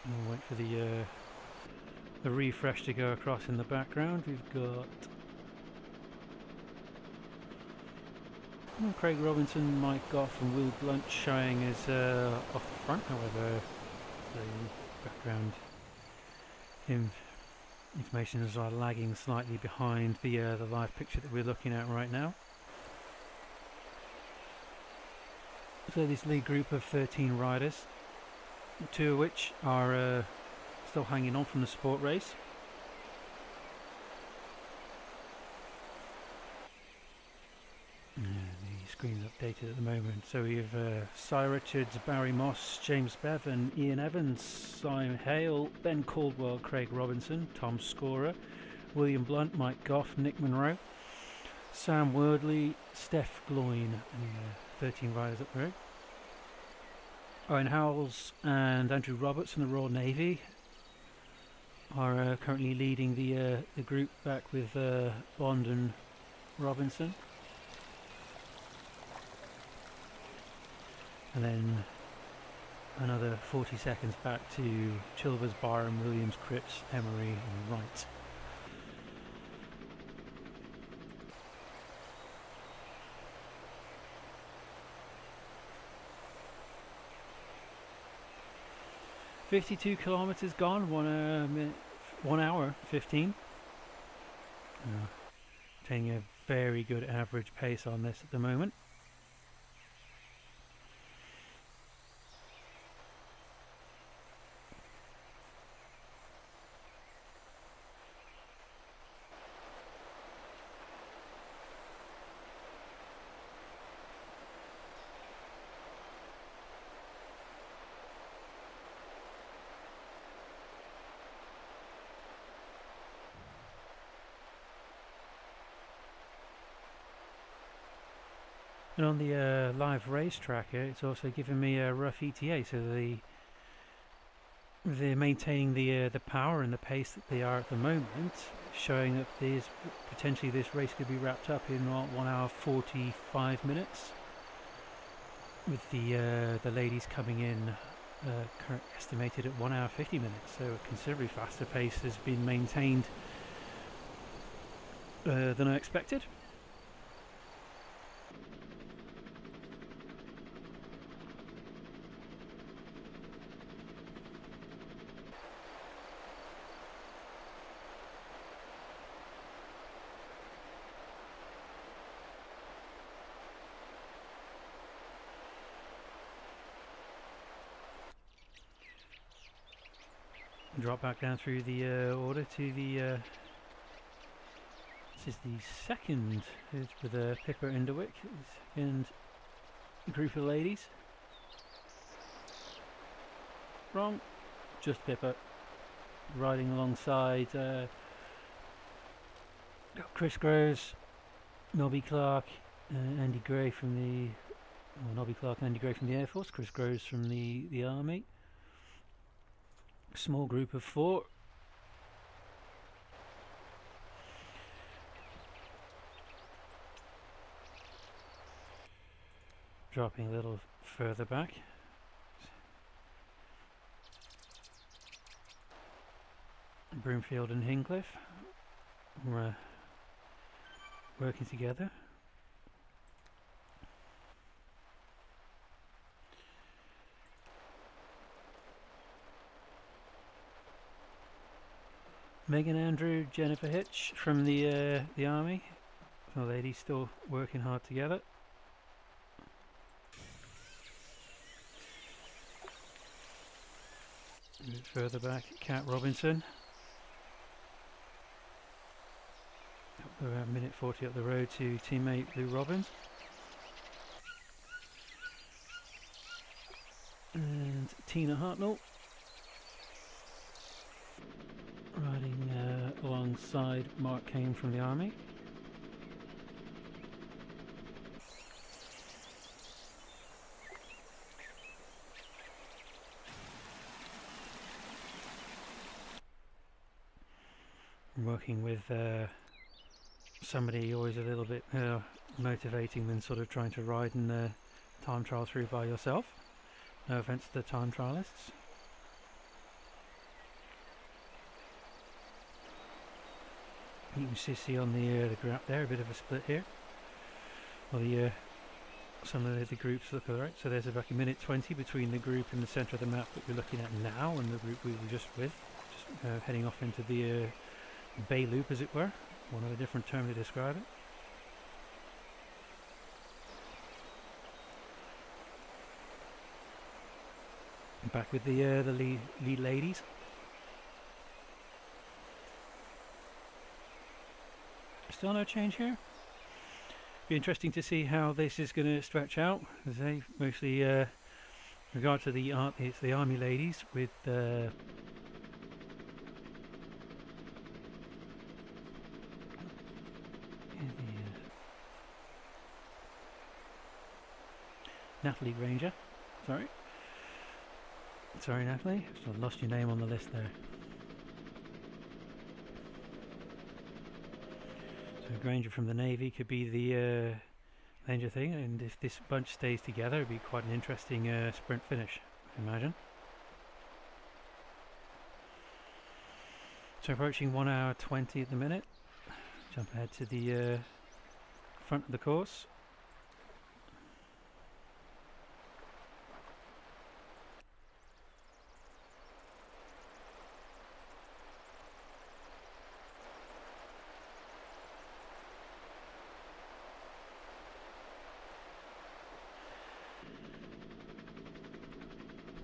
We'll wait for the refresh to go across in the background. We've got Craig Robinson, Mike Goff and Will Blunt showing as off the front. However, the background information is lagging slightly behind the live picture that we're looking at right now. So this lead group of 13 riders, 2 of which are still hanging on from the support race. The screen's updated at the moment. So we have Cy Richards, Barry Moss, James Bevan, Ian Evans, Simon Hale, Ben Caldwell, Craig Robinson, Tom Scorer, William Blunt, Mike Goff, Nick Monroe, Sam Wordley, Steph Gloyn, and 13 riders up there. Owen Howells and Andrew Roberts from the Royal Navy are currently leading the group back with Bond and Robinson. And then another 40 seconds back to Chilvers, Barham, Williams, Cripps, Emery and Wright. "52 kilometres gone, 1 hour 15. Taking a very good average pace on this at the moment. And on the live race tracker, it's also giving me a rough ETA, so they're maintaining the power and the pace that they are at the moment, showing that potentially this race could be wrapped up in 1 hour 45 minutes, with the ladies coming in estimated at 1 hour 50 minutes. So a considerably faster pace has been maintained than I expected. Drop back down through the order to the. This is the second with Pippa Underwick, second group of ladies. Wrong, just Pippa. Riding alongside Chris Groves, Nobby Clark, Andy Gray from the. Nobby Clark and Andy Gray from the Air Force, Chris Groves from the Army. Small group of 4. Dropping a little further back. Broomfield and Hincliffe were working together. Megan Andrew, Jennifer Hitch from the Army. The ladies still working hard together. A bit further back, Kat Robinson. About a minute 40 up the road to teammate Lou Robbins. And Tina Hartnell. Riding alongside Mark Kane from the Army. Working with somebody always a little bit motivating than sort of trying to ride and time trial through by yourself. No offence to the time trialists. You can see on the graph there a bit of a split here. Well, some of the groups look alright. So there's about a minute 20 between the group in the centre of the map that we're looking at now and the group we were just with, just heading off into the Bay Loop, as it were. One of a different term to describe it. Back with the lead ladies. Still no change here. Be interesting to see how this is going to stretch out. As I say, mostly regard to it's the Army ladies with Natalie Granger. Sorry Natalie, I've lost your name on the list there. So Granger from the Navy could be the danger thing, and if this bunch stays together, it'd be quite an interesting sprint finish, I imagine. So approaching 1 hour 20 at the minute. Jump ahead to the front of the course.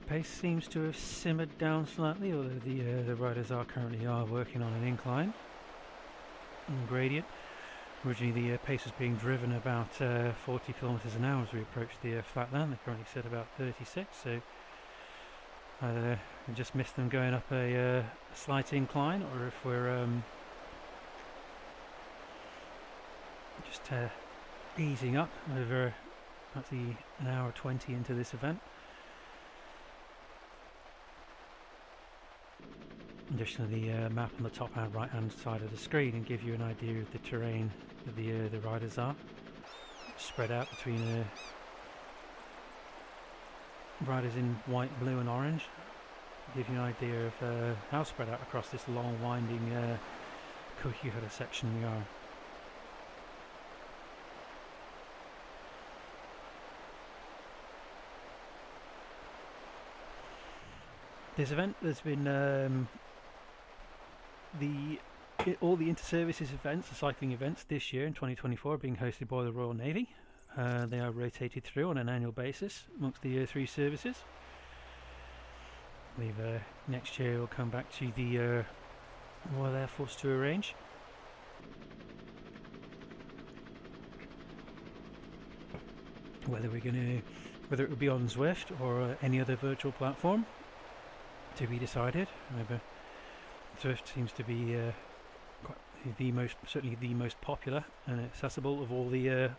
Pace seems to have simmered down slightly, although the riders are currently working on an incline and gradient. Originally the pace was being driven about 40 kilometers an hour as we approached the flatland. They currently set about 36, so either we just missed them going up a slight incline, or if we're just easing up over about an hour 20 into this event. Additionally, the map on the top and right hand side of the screen and give you an idea of the terrain that the riders are spread out between riders in white, blue and orange. Give you an idea of how spread out across this long winding Kohiura section we are. This event has been all the inter-services events, the cycling events this year in 2024 are being hosted by the Royal Navy. They are rotated through on an annual basis amongst the 3 services. I believe next year we'll come back to the Royal Air Force to arrange. Whether it will be on Zwift or any other virtual platform, to be decided. However, Zwift seems to be certainly the most popular and accessible of all the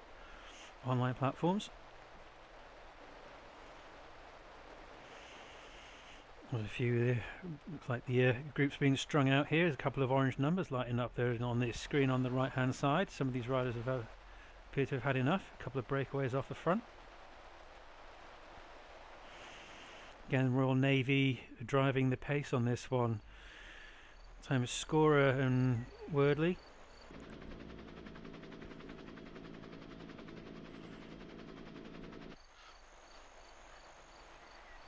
online platforms. There's a few, looks like the groups being strung out here. There's a couple of orange numbers lighting up there on this screen on the right hand side. Some of these riders appear to have had enough. A couple of breakaways off the front. Again, Royal Navy driving the pace on this one. Time is Scorer and Wordley.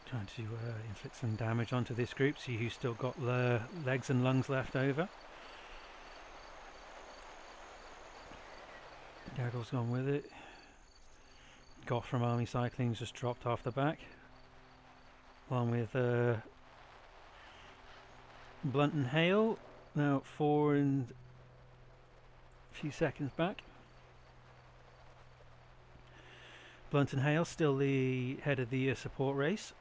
Trying to inflict some damage onto this group, see who's still got legs and lungs left over. Gaggle's gone with it. Goff from Army Cycling's just dropped off the back, along with Blunt and Hale, now 4 and a few seconds back. Blunt and Hale still the head of the support race.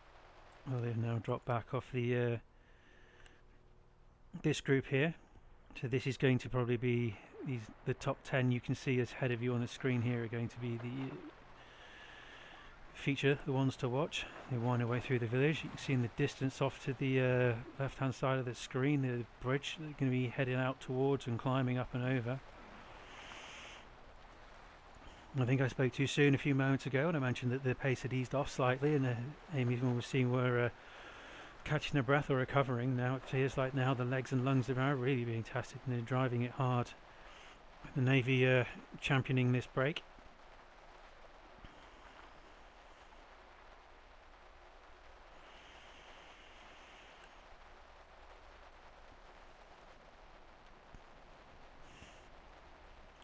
Well, they've now dropped back off the this group here. So this is going to probably be the top 10 you can see as ahead of you on the screen here are going to be the feature, the ones to watch. They wind their way through the village. You can see in the distance off to the left hand side of the screen the bridge they're going to be heading out towards and climbing up and over. I think I spoke too soon a few moments ago and I mentioned that the pace had eased off slightly, and Amy even was seeing were catching their breath or recovering. Now it appears like now the legs and lungs are really being tested and they're driving it hard. The Navy championing this break.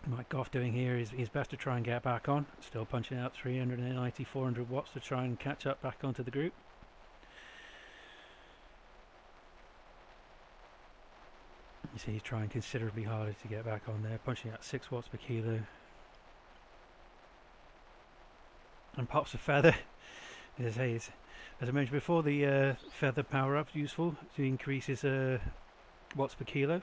What Goff doing here is his best to try and get back on. Still punching out 390, 400 watts to try and catch up back onto the group. You see he's trying considerably harder to get back on there, punching out 6 watts per kilo. And pops a feather. As I mentioned before, the feather power up is useful to increase his watts per kilo.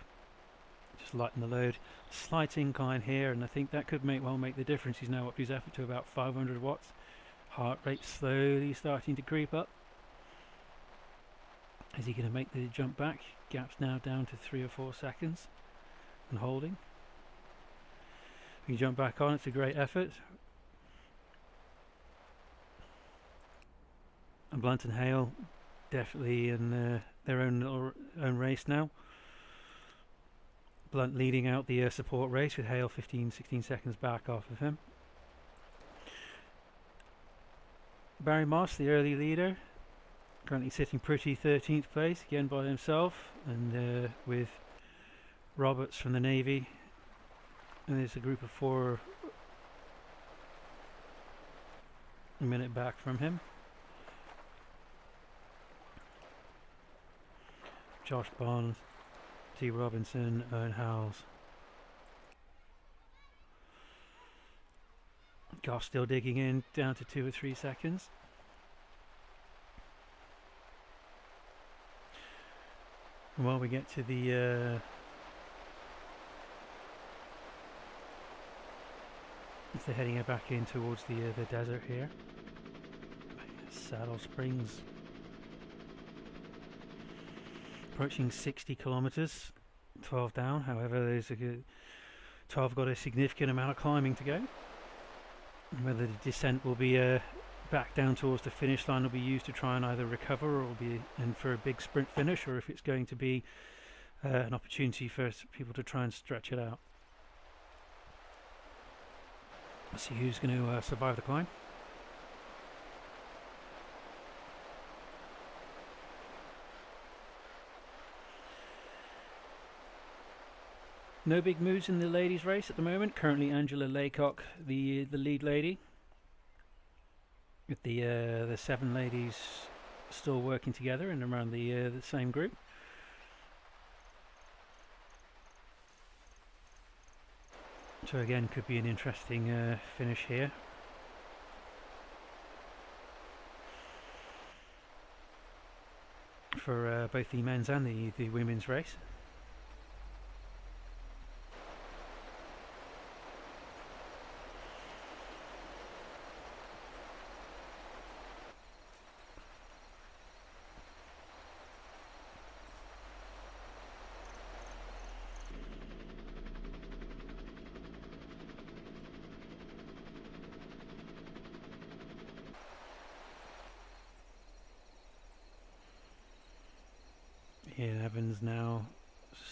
Just lighten the load. Slight incline here, and I think that could make the difference. He's now up to his effort to about 500 watts. Heart rate slowly starting to creep up. Is he going to make the jump back? Gap's now down to 3 or 4 seconds and holding. When you jump back on, it's a great effort. And Blunt and Hale definitely in their own race now. Blunt leading out the support race with Hale 15-16 seconds back off of him. Barry Moss, the early leader, currently sitting pretty 13th place again by himself, and with Roberts from the Navy, and there's a group of 4 a minute back from him. Josh Bond, T. Robinson, Owen Howells. Goff still digging in, down to 2 or 3 seconds. And while we get to the as they're heading back in towards the desert here, Saddle Springs. Approaching 60 kilometers, 12 down. However, there's 12 got a significant amount of climbing to go. Whether the descent will be back down towards the finish line will be used to try and either recover or be in for a big sprint finish, or if it's going to be an opportunity for people to try and stretch it out. Let's see who's going to survive the climb. No big moves in the ladies' race at the moment. Currently, Angela Laycock, the lead lady, with the 7 ladies still working together and around the same group. So again, could be an interesting finish here. For both the men's and the women's race. Ian Evans now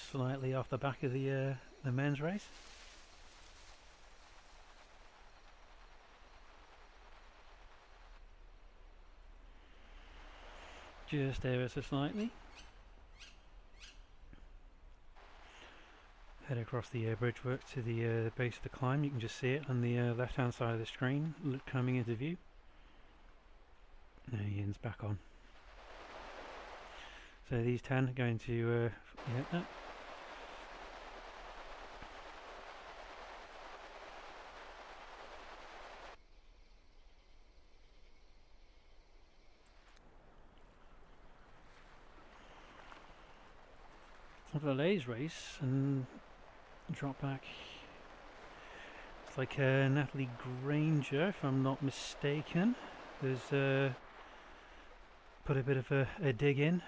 slightly off the back of the men's race. Just ever so slightly. Head across the bridgework to the base of the climb. You can just see it on the left hand side of the screen coming into view. Now Ian's back on. So these 10 are going to get that. For the ladies race and drop back. It's like Natalie Granger, if I'm not mistaken, has put a bit of a dig in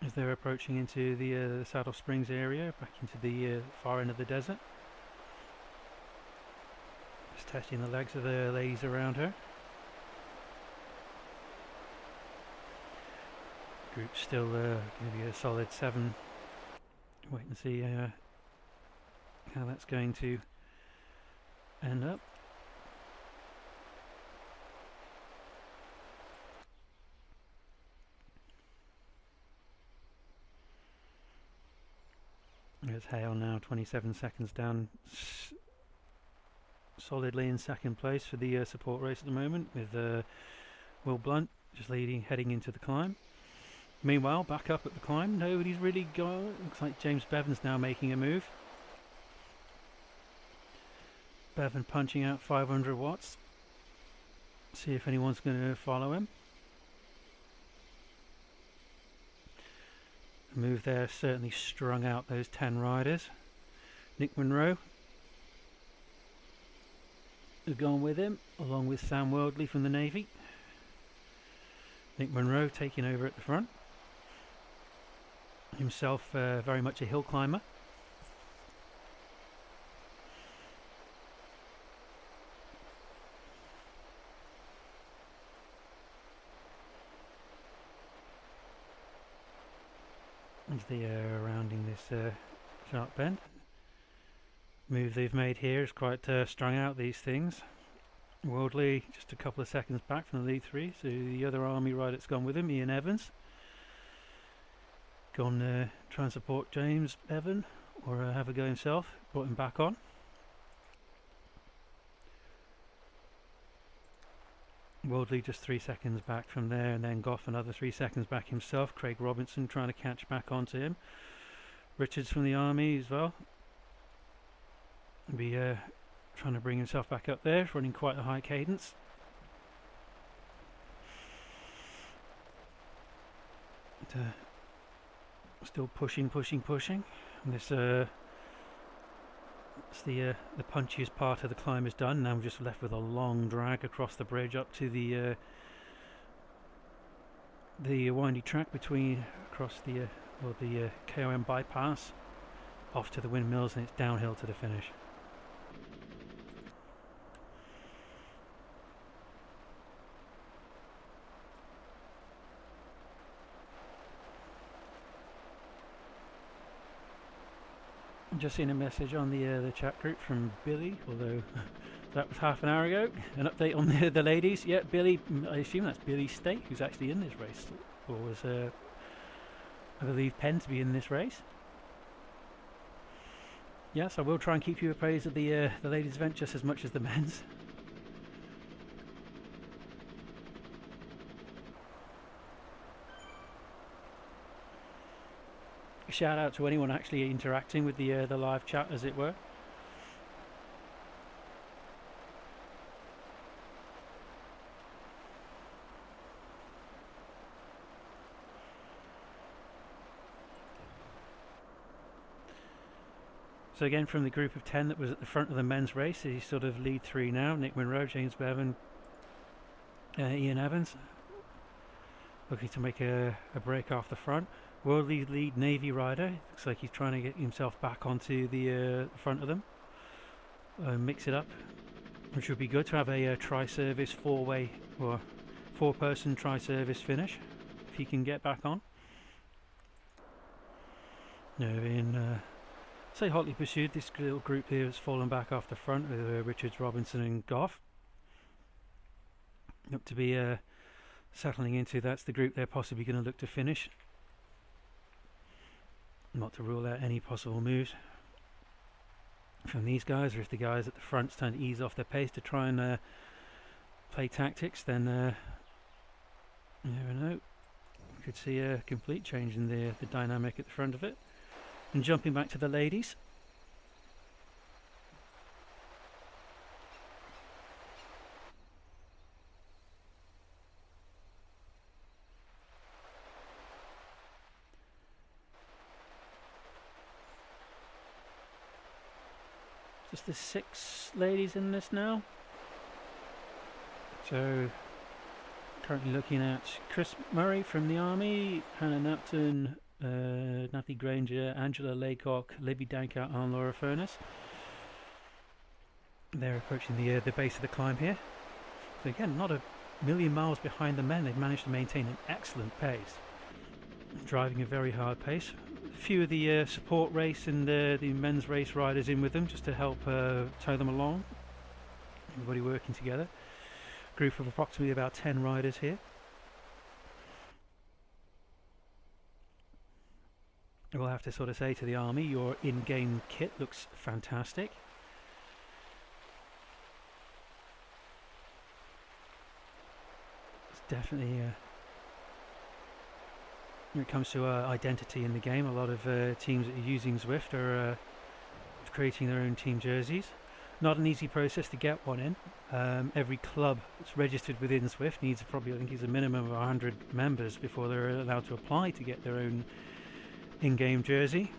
as they're approaching into the Saddle Springs area, back into the far end of the desert. Just testing the legs of the ladies around her. Group's still going to be a solid 7. Wait and see how that's going to end up. There's Hale now, 27 seconds down, solidly in second place for the support race at the moment, with Will Blunt just heading into the climb. Meanwhile, back up at the climb, nobody's really gone. Looks like James Bevan's now making a move. Bevan punching out 500 watts. See if anyone's going to follow him. The move there certainly strung out those 10 riders. Nick Monroe has gone with him, along with Sam Worldley from the Navy. Nick Monroe taking over at the front. Himself very much a hill climber. As they are rounding this sharp bend. Move they've made here is quite strung out, these things. Worldley just a couple of seconds back from the lead 3, so the other Army rider that's gone with him, Ian Evans, gone try and support James Bevan, or have a go himself, brought him back on. Worldley just 3 seconds back from there, and then Goff another 3 seconds back himself. Craig Robinson trying to catch back onto him. Richards from the Army as well. Be trying to bring himself back up there, running quite a high cadence. And, still pushing. And this it's the punchiest part of the climb is done. Now we're just left with a long drag across the bridge up to the windy track between across the KOM bypass off to the windmills, and it's downhill to the finish. Just seen a message on the chat group from Billy, although that was half an hour ago. An update on the ladies. Yeah, Billy, I assume that's Billy State, who's actually in this race, or was I believe penned to be in this race. Yes, I will try and keep you appraised of the ladies' event just as much as the men's. shout out to anyone actually interacting with the live chat, as it were. So again, from the group of 10 that was at the front of the men's race, he's sort of lead 3 now. Nick Munro, James Bevan, Ian Evans, looking to make a break off the front. Worldly lead Navy rider, looks like he's trying to get himself back onto the front of them. Mix it up, which would be good to have a tri-service 4-way or 4-person tri-service finish, if he can get back on. Say hotly pursued. This little group here has fallen back off the front with Richards, Robinson and Goff. Look to be settling into, that's the group they're possibly going to look to finish. Not to rule out any possible moves from these guys, or if the guys at the front stand to ease off their pace to try and play tactics, then you never know. You could see a complete change in the dynamic at the front of it. And jumping back to the ladies. Just the 6 ladies in this now. So currently looking at Chris Murray from the Army, Hannah Napton, Natalie Granger, Angela Laycock, Libby Dankert and Laura Furness. They're approaching the base of the climb here. So again, not a million miles behind the men. They've managed to maintain an excellent pace, driving a very hard pace. A few of the support race and the men's race riders in with them just to help tow them along. Everybody working together. Group of approximately about 10 riders here. I will have to sort of say to the Army, your in-game kit looks fantastic. It's definitely, when it comes to identity in the game, a lot of teams that are using Zwift are creating their own team jerseys. Not an easy process to get one in. Every club that's registered within Zwift needs probably, I think, is a minimum of 100 members before they're allowed to apply to get their own in-game jersey.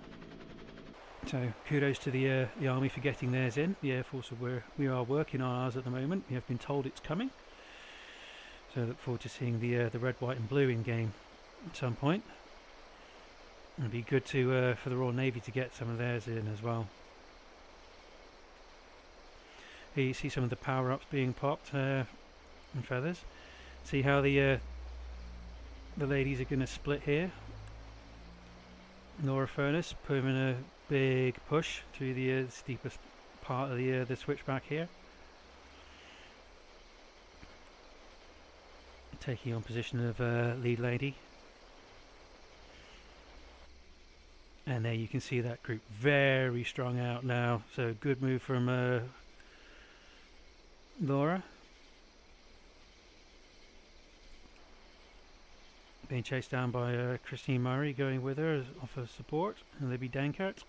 So kudos to the Army for getting theirs in. The Air Force, we are working on ours at the moment. We have been told it's coming. So I look forward to seeing the red, white and blue in game at some point. It'd be good to for the Royal Navy to get some of theirs in as well. Here you see some of the power-ups being popped and feathers. See how the ladies are going to split here. Laura Furness putting a big push through the steepest part of the switchback here, taking on position of lead lady. And there you can see that group very strong out now. So good move from Laura. Being chased down by Christine Murray, going with her as offer support, and Libby Dankert,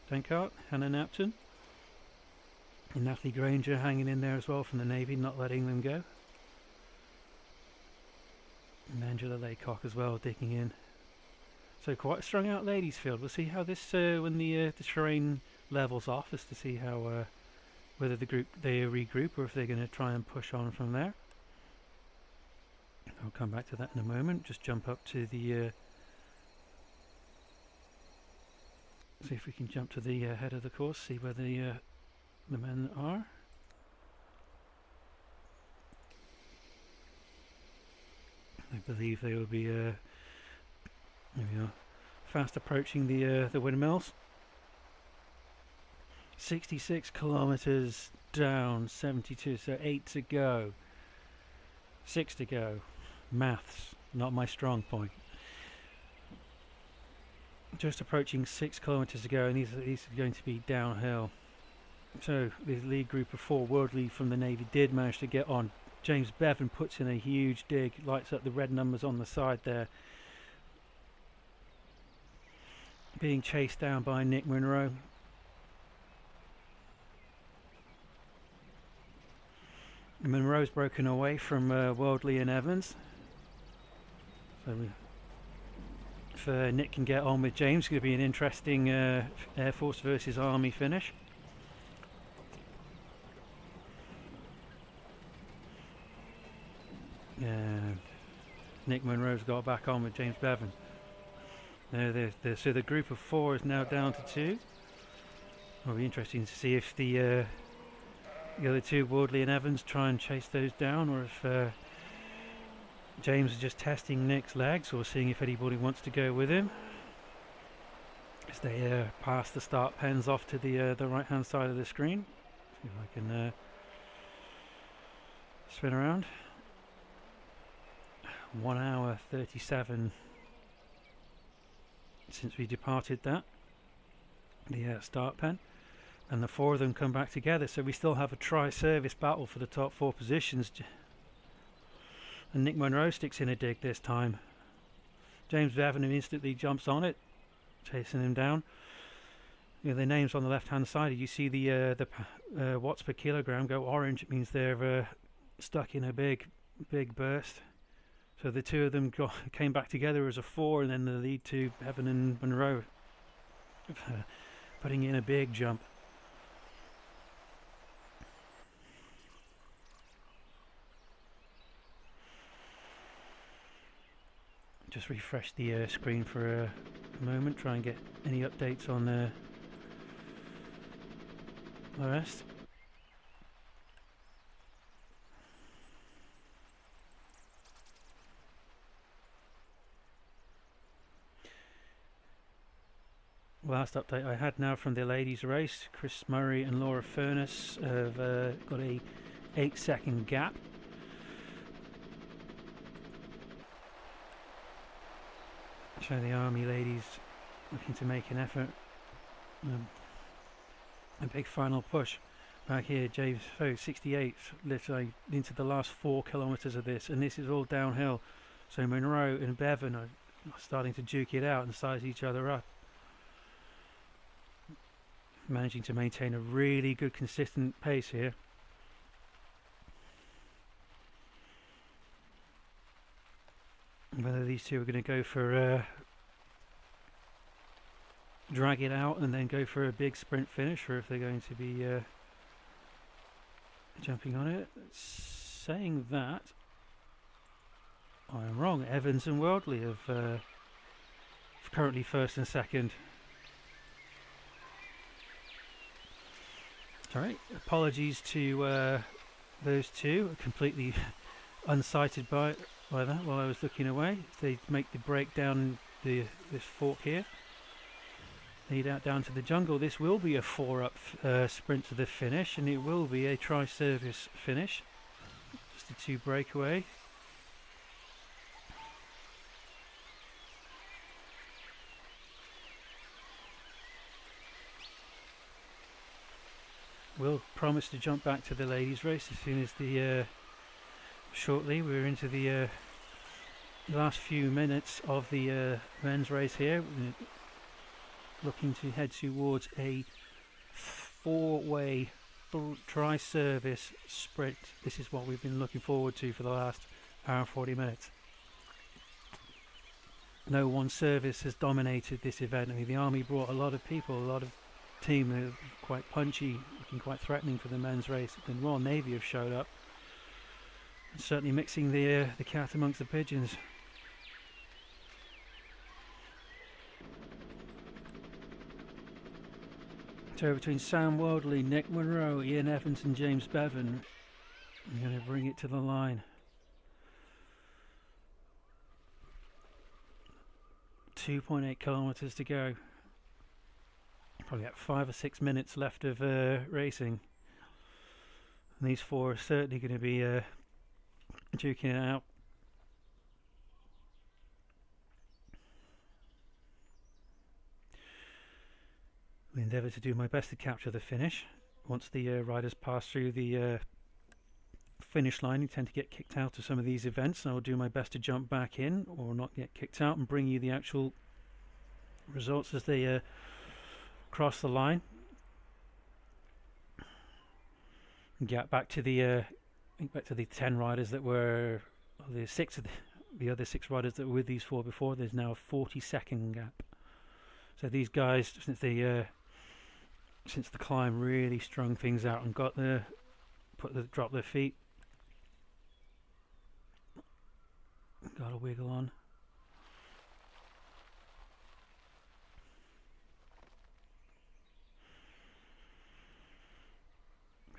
Hannah Napton, and Natalie Granger hanging in there as well from the Navy, not letting them go, and Angela Laycock as well digging in. So quite a strung out ladies field. We'll see how this when the terrain levels off, as to see how whether they regroup or if they're going to try and push on from there. I'll come back to that in a moment. Just jump up to the see if we can jump to the head of the course, see where the men are. I believe they will be there we are, fast approaching the windmills. 66 kilometers down, 72, so 8 to go, 6 to go. Maths, not my strong point. Just approaching 6 kilometers to go, and these are going to be downhill. So the lead group of 4, World Lead from the Navy, did manage to get on. James Bevan puts in a huge dig, lights up the red numbers on the side there. being chased down by Nick Munro. Munro's broken away from Worldly and Evans. So if Nick can get on with James, it's going to be an interesting Air Force versus Army finish. Nick Munro's got back on with James Bevan. So the group of 4 is now down to 2. It'll be interesting to see if the other 2, Wardley and Evans, try and chase those down, or if James is just testing Nick's legs or seeing if anybody wants to go with him. As they pass the start pens off to the right hand side of the screen. See if I can spin around. 1 hour 37 since we departed the start pen, and the 4 of them come back together, so we still have a tri-service battle for the top 4 positions. And Nick Munro sticks in a dig this time. James Bevan instantly jumps on it, chasing him down. The names on the left hand side, you see the watts per kilogram go orange. It means they're stuck in a big burst. So the 2 of them came back together as a 4, and then the lead 2, Bevan and Munro, putting in a big jump. Just refresh the screen for a moment, try and get any updates on the rest. Last update I had now from the ladies race, Chris Murray and Laura Furness have got a 8-second gap. So the Army ladies looking to make an effort, a big final push. Back here, James 68, literally into the last 4 kilometres of this, and this is all downhill. So Munro and Bevan are starting to duke it out and size each other up. Managing to maintain a really good consistent pace here. Whether these 2 are going to go for drag it out and then go for a big sprint finish, or if they're going to be jumping on it. Saying that, I am wrong. Evans and Worldly have currently 1st and 2nd. Sorry, apologies to those 2, completely unsighted by that while I was looking away. If they make the break down this fork here, lead out down to the jungle, this will be a 4-up sprint to the finish, and it will be a tri-service finish. Just a 2 breakaway. We'll promise to jump back to the ladies race as soon as the shortly. We're into the last few minutes of the men's race here, looking to head towards a 4-way tri-service sprint. This is what we've been looking forward to for the last hour and 40 minutes. No one service has dominated this event. I mean, the Army brought a lot of people, a lot of team, quite punchy, looking quite threatening for the men's race. The Royal Navy have showed up, certainly mixing the cat amongst the pigeons. So between Sam Worldly, Nick Munro, Ian Evans and James Bevan, I'm going to bring it to the line. 2.8 kilometres to go. Probably got 5 or 6 minutes left of racing. And these 4 are certainly going to be duking it out. I endeavour to do my best to capture the finish. Once the riders pass through the finish line, you tend to get kicked out of some of these events, and I'll do my best to jump back in or not get kicked out and bring you the actual Results as they cross the line. Get back to the 10 riders that were, the six of the other 6 riders that were with these 4 before. There's now a 40-second gap. So these guys, since the climb, really strung things out and got dropped their feet. Got a wiggle on.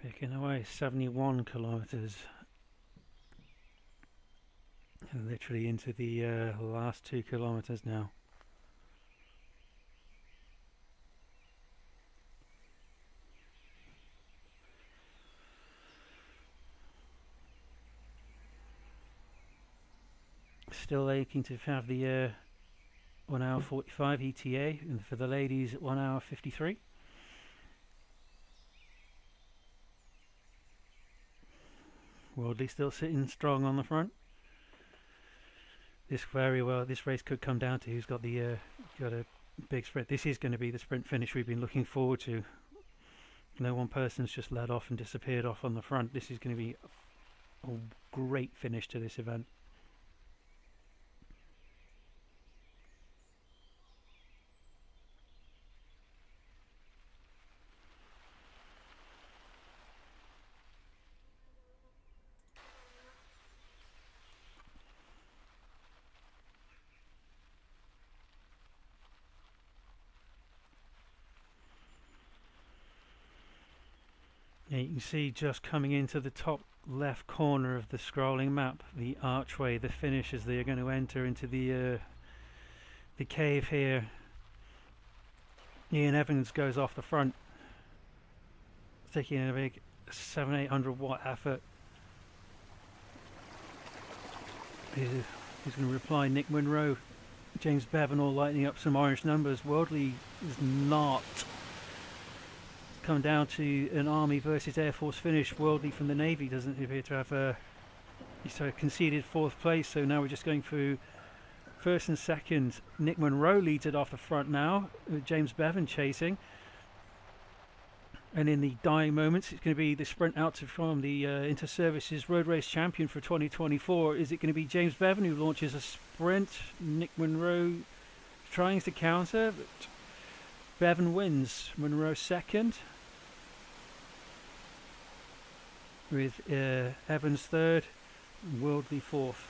Picking away 71 kilometers. And literally into the last 2 kilometers now. Still aching to have the 1 hour 45 ETA, and for the ladies 1 hour 53. Worldly still sitting strong on the front. This race could come down to who's got a big sprint. This is going to be the sprint finish we've been looking forward to. No one person's just led off and disappeared off on the front. This is going to be a great finish to this event. Yeah, you can see just coming into the top left corner of the scrolling map, the archway, the finish as they are going to enter into the cave here. Ian Evans goes off the front, taking a big 700-800 watt effort. He's going to reply Nick Munro, James Bevan all lighting up some orange numbers. Worldly is not. Come down to an Army versus Air Force finish. Worldly from the Navy doesn't appear to have he's conceded 4th place, so now we're just going through 1st and 2nd. Nick Munro leads it off the front now, with James Bevan chasing, and in the dying moments it's going to be the sprint out from the Inter-Services Road Race Champion for 2024. Is it going to be James Bevan who launches a sprint? Nick Munro trying to counter, but Bevan wins. Munro 2nd, with Evans 3rd, Worldly 4th.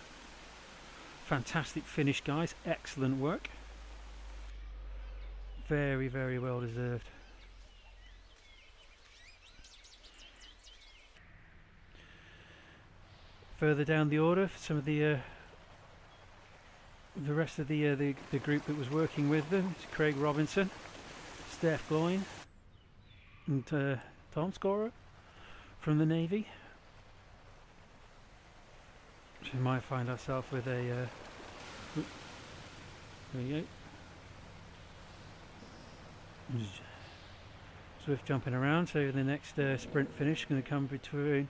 Fantastic finish, guys. Excellent work. Very, very well deserved. Further down the order, for some of the rest of the group that was working with them, it's Craig Robinson, Steph Gloyn, and Tom Scorer from the Navy. We might find ourselves with a there we go. Swift jumping around, so the next sprint finish is going to come between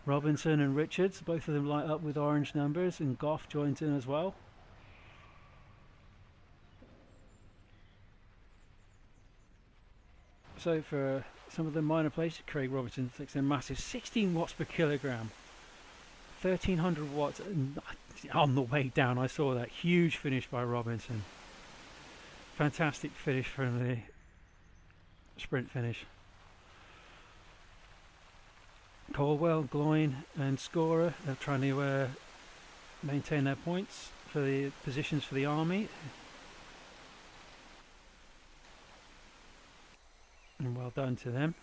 Robinson and Richards. Both of them light up with orange numbers, and Goff joins in as well. So for some of the minor places, Craig Robinson takes a massive 16 watts per kilogram, 1300 watts on the way down. I saw that huge finish by Robinson. Fantastic finish from the sprint finish. Caldwell, Gloyn and Scorer are trying to maintain their points for the positions for the Army. And well done to them.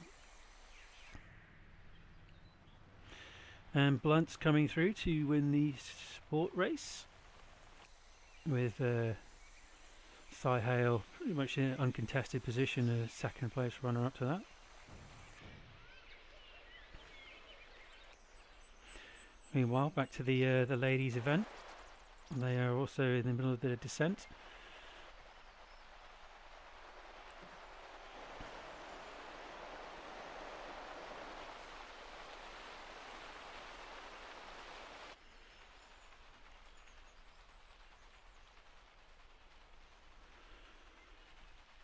And Blunt's coming through to win the sport race, with Cy Hale pretty much in an uncontested position, a 2nd place runner up to that. Meanwhile, back to the ladies event. They are also in the middle of the descent.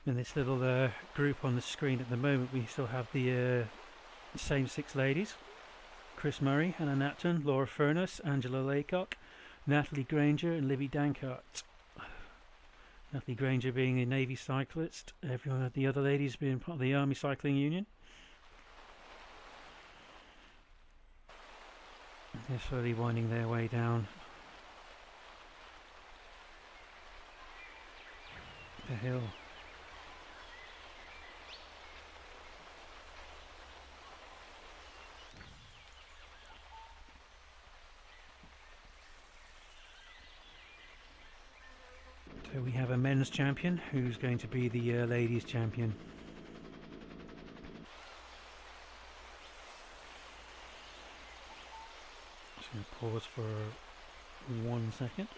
In this little group on the screen at the moment, we still have the same 6 ladies: Chris Murray, Hannah Napton, Laura Furness, Angela Laycock, Natalie Granger and Libby Dankart. Natalie Granger being a Navy cyclist, everyone, the other ladies being part of the Army Cycling Union. They're slowly winding their way down the hill. So we have a men's champion who's going to be the ladies champion. Just going to pause for 1 second.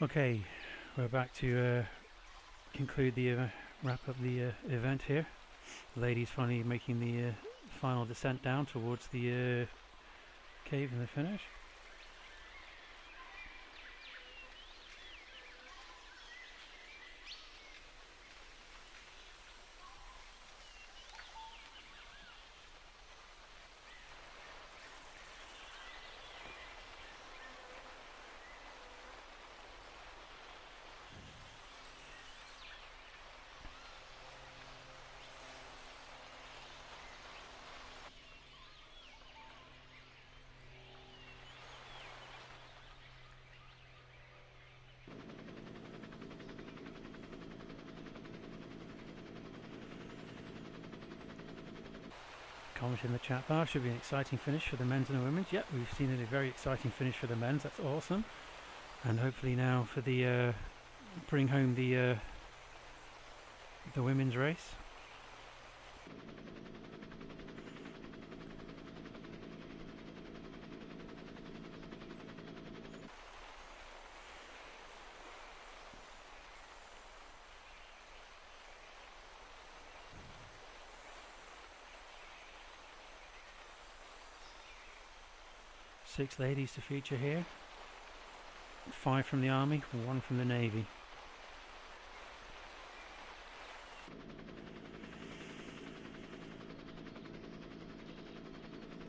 Okay, we're back to conclude the wrap up the event here. The ladies finally making the final descent down towards the cave in the finish. Comment in the chat bar, should be an exciting finish for the men's and the women's. Yep, we've seen a very exciting finish for the men's, that's awesome. And hopefully now for the bring home the women's race. Six ladies to feature here. 5 from the Army, 1 from the Navy.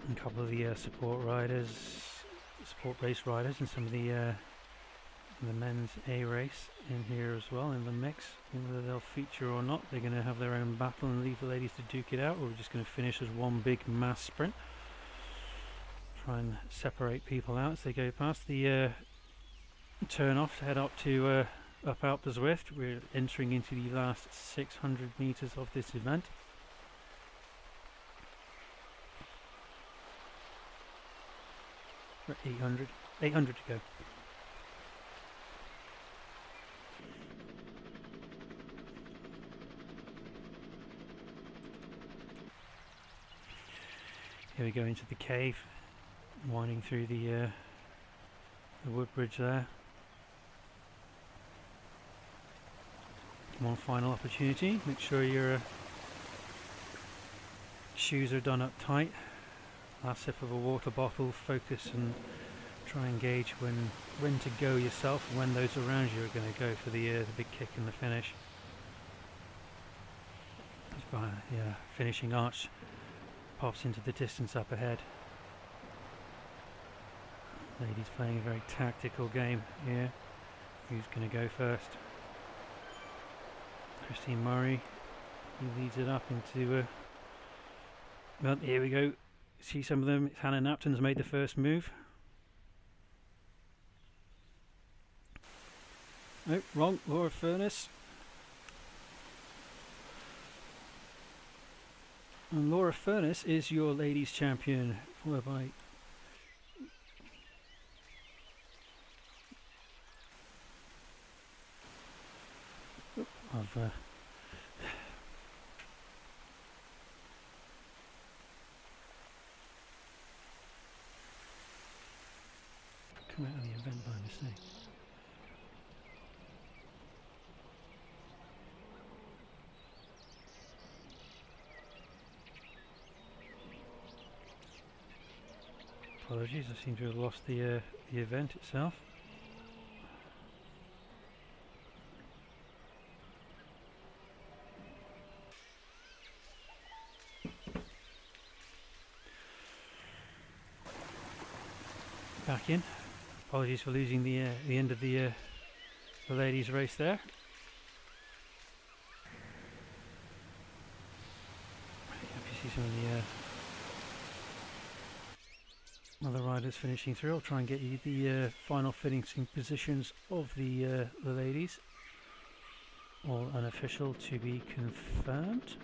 A couple of the support riders, support race riders, and some of the men's A race in here as well in the mix. Whether they'll feature or not, they're going to have their own battle and leave the ladies to duke it out, or we're just going to finish as one big mass sprint. Try and separate people out as they go past the turn off to head up to up Alpe d'Huez. We're entering into the last 600 meters of this event. We're 800 to go. Here we go into the cave. winding through the wood bridge there. One final opportunity. Make sure your shoes are done up tight. Last sip of a water bottle. Focus and try and gauge when to go yourself and when those around you are going to go for the big kick in the finish. Yeah, finishing arch pops into the distance up ahead. Ladies playing a very tactical game here. Who's going to go first? Christine Murray. He leads it up into. Well, here we go. See some of them. Hannah Napton's made the first move. Oh, wrong. Laura Furness. And Laura Furness is your ladies champion, followed by come out of the event by mistake. Apologies, I seem to have lost the event itself. Back in. Apologies for losing the end of the ladies' race there. You see some of the other riders finishing through. I'll try and get you the final finishing positions of the ladies. All unofficial to be confirmed.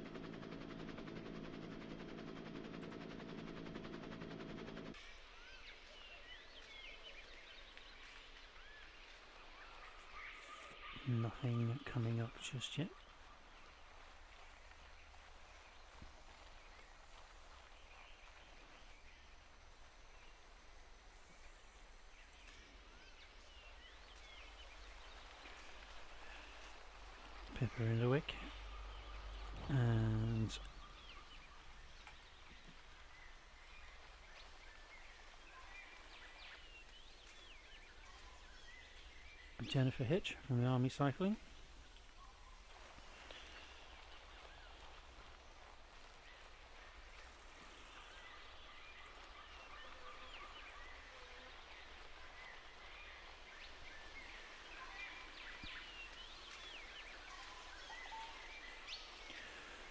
Nothing coming up just yet. Pippa in the wick and Jennifer Hitch from the Army Cycling.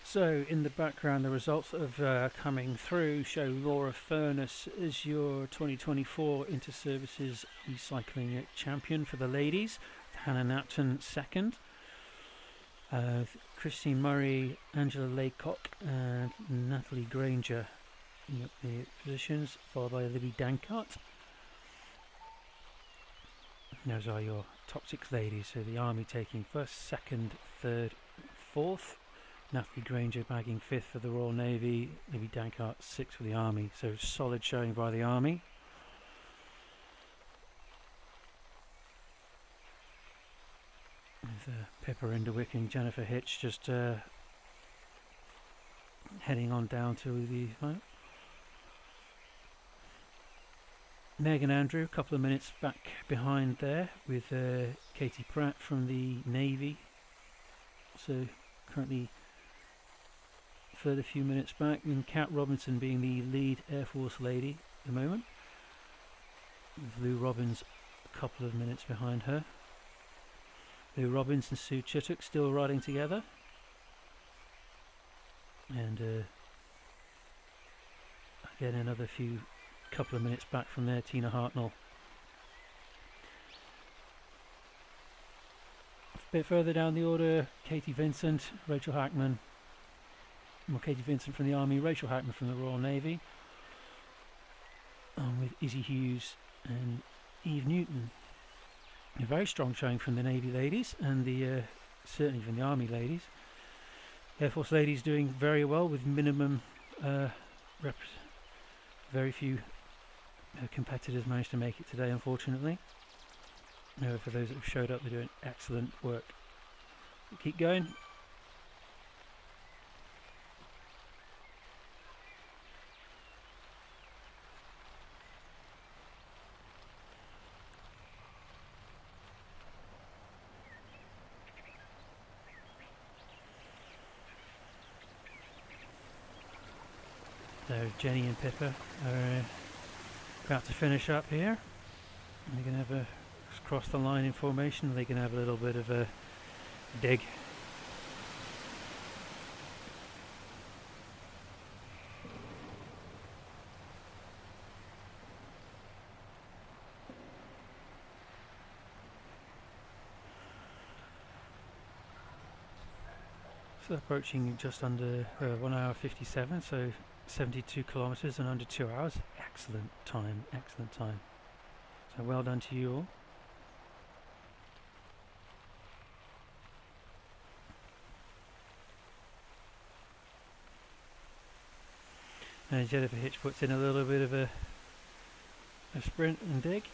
So in the background, the results of coming through show Laura Furness as your 2024 Interservices eCycling champion for the ladies, Hannah Napton second, Christine Murray, Angela Laycock and Natalie Granger in the positions, followed by Libby Dankart. Those are your top six ladies, so the Army taking first, second, third, fourth. Natalie Granger bagging fifth for the Royal Navy, Libby Dankart sixth for the Army, so solid showing by the Army. With Pippa Inderwick and Jennifer Hitch just heading on down to the Megan Andrew, a couple of minutes back behind there with Katie Pratt from the Navy, so currently further few minutes back, and Kat Robinson being the lead Air Force lady at the moment, with Lou Robbins a couple of minutes behind her. Lou Robbins and Sue Chittock still riding together, and again another couple of minutes back from there, Tina Hartnell. A bit further down the order, Katie Vincent, Rachel Hackman. Well, Katie Vincent from the Army, Rachel Hackman from the Royal Navy, with Izzy Hughes and Eve Newton. A very strong showing from the Navy ladies and the certainly from the Army ladies. Air Force ladies doing very well with minimum very few competitors managed to make it today, unfortunately. For those that have showed up, they're doing excellent work. Keep going. So Jenny and Pippa are about to finish up here. They're going to have a cross the line in formation. They can have a little bit of a dig. So approaching just under 1 hour 57, so 72 kilometers in under 2 hours. Excellent time, excellent time. So well done to you all. And Jennifer Hitch puts in a little bit of a sprint and dig.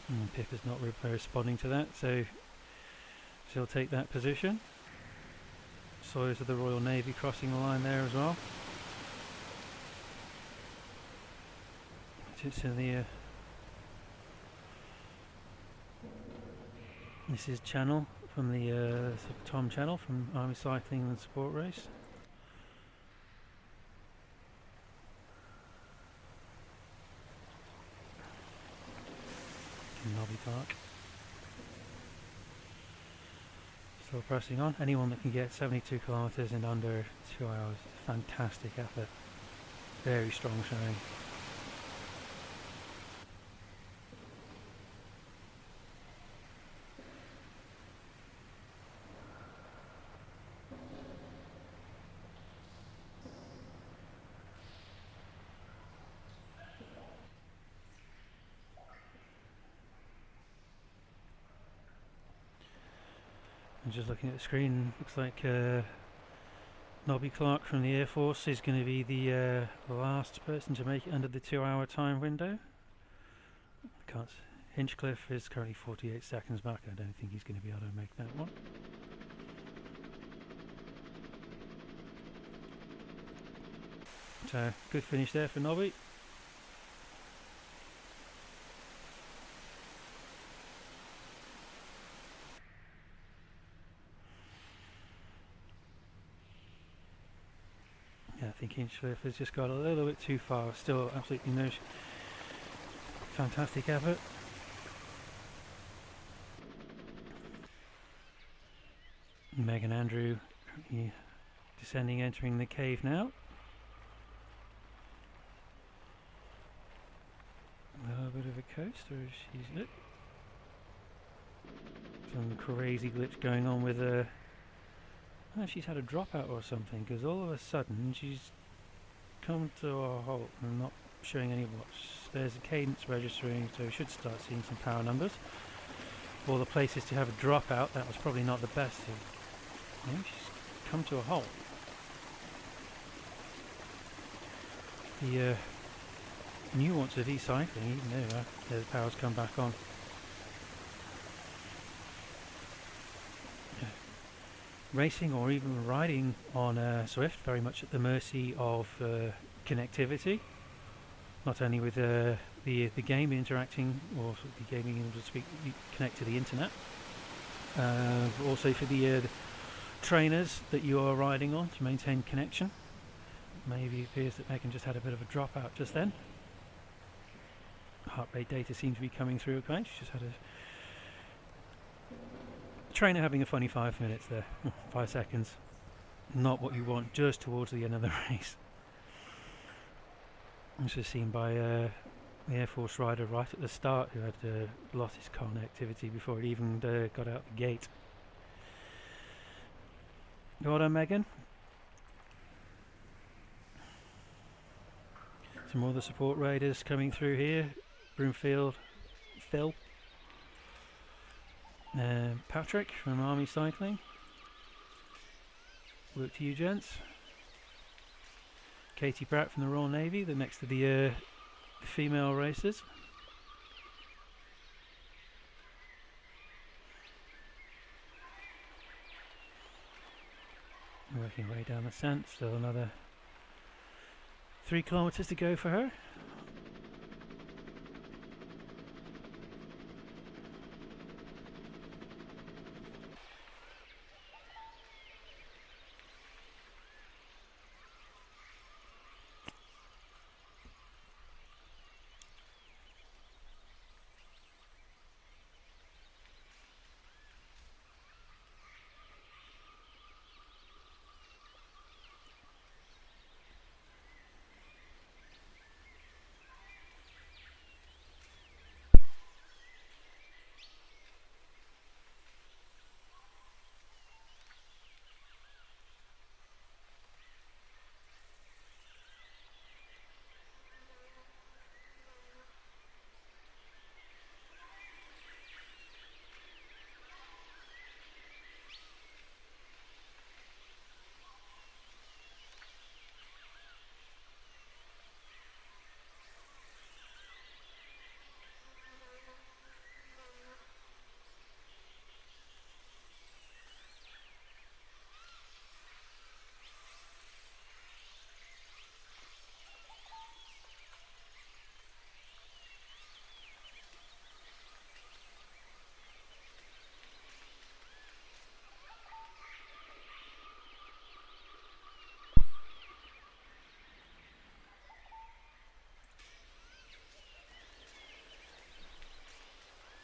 And Pippa's not responding to that, so she'll take that position. Sawyers of the Royal Navy crossing the line there as well. It's in the this is Channel from the Tom Channel from Army Cycling and Support Race. In Nobby Park. Still pressing on. Anyone that can get 72 kilometers in under 2 hours, fantastic effort. Very strong showing. I'm just looking at the screen, looks like Nobby Clark from the Air Force is going to be the last person to make it under the 2 hour time window. Hinchcliffe is currently 48 seconds back. I don't think he's going to be able to make that one. So good finish there for Nobby. Yeah, I think Hinchcliffe has just got a little bit too far. Still absolutely no fantastic effort. Megan Andrew currently descending, entering the cave now. A little bit of a coaster as she's lit. Some crazy glitch going on with her. Oh, she's had a dropout or something, because all of a sudden she's come to a halt and not showing any watch. There's a cadence registering, so we should start seeing some power numbers. All the places to have a dropout, that was probably not the best thing. Yeah, she's come to a halt. The nuance of eCycling, even though the power's come back on. Racing or even riding on Swift, very much at the mercy of connectivity. Not only with the game interacting, or the gaming able to speak, connect to the internet, but also for the trainers that you are riding on to maintain connection. Maybe it appears that Megan just had a bit of a dropout just then. Heart rate data seems to be coming through okay. She just had a trainer having a funny 5 minutes there. 5 seconds. Not what you want just towards the end of the race. This was seen by the Air Force rider right at the start, who had lost his connectivity before it even got out the gate. Well done, Megan. Some more of the support riders coming through here. Broomfield, Phil. Patrick from Army Cycling. Look to you, gents. Katie Pratt from the Royal Navy, the next to the female racers. Working way down the scent, still another 3 kilometres to go for her.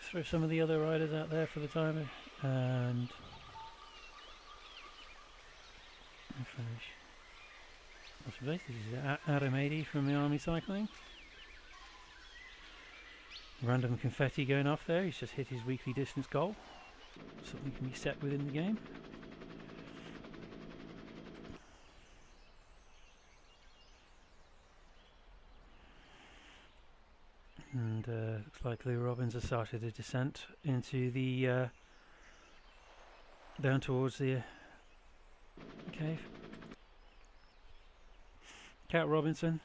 Throw some of the other riders out there for the timer and finish. This is Adam 80 from the Army Cycling. Random confetti going off there. He's just hit his weekly distance goal. Something can be set within the game. And looks like Lou Robbins has started a descent into the down towards the cave. Kat Robinson,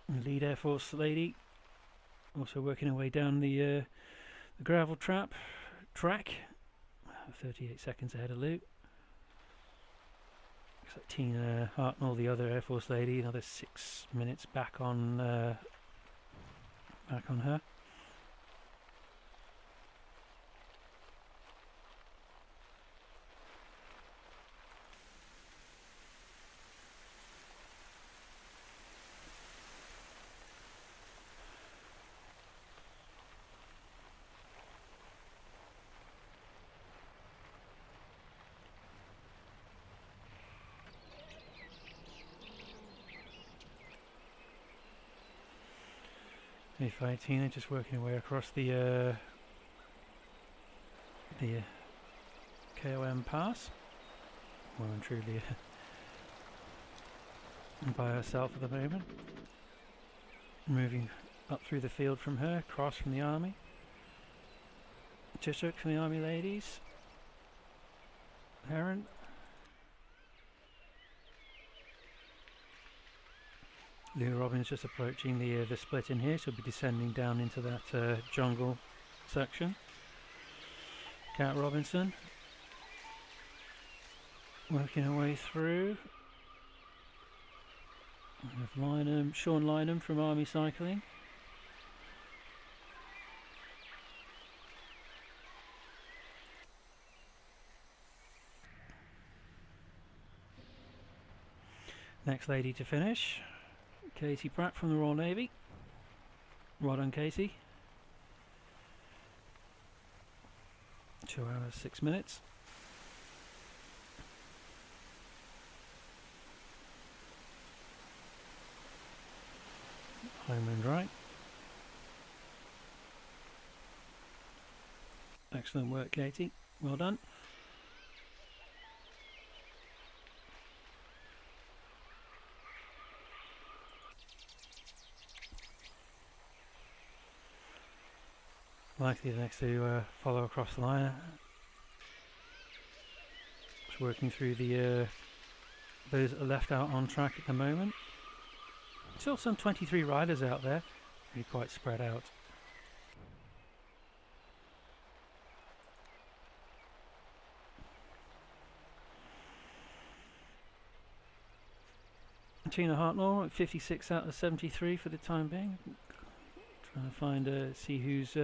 the lead Air Force lady, also working her way down the gravel track. 38 seconds ahead of Lou. Looks like Tina Hartnell, the other Air Force lady, another 6 minutes back on her. A5 Tina just working her way across the KOM pass. Well and truly by herself at the moment. Moving up through the field from her, across from the Army. Chishuk from the Army ladies. Heron. Lou Robbins just approaching the split in here, so we'll be descending down into that jungle section. Kat Robinson working her way through. We have Sean Lynham from Army Cycling. Next lady to finish. Katie Pratt from the Royal Navy. Well done, Katie. 2 hours 6 minutes. Home and right. Excellent work, Katie. Well done. Likely the next to follow across the line. Just working through the those that are left out on track at the moment. Still some 23 riders out there, really quite spread out. Tina Hartnell at 56 out of 73 for the time being. Trying to find, see who's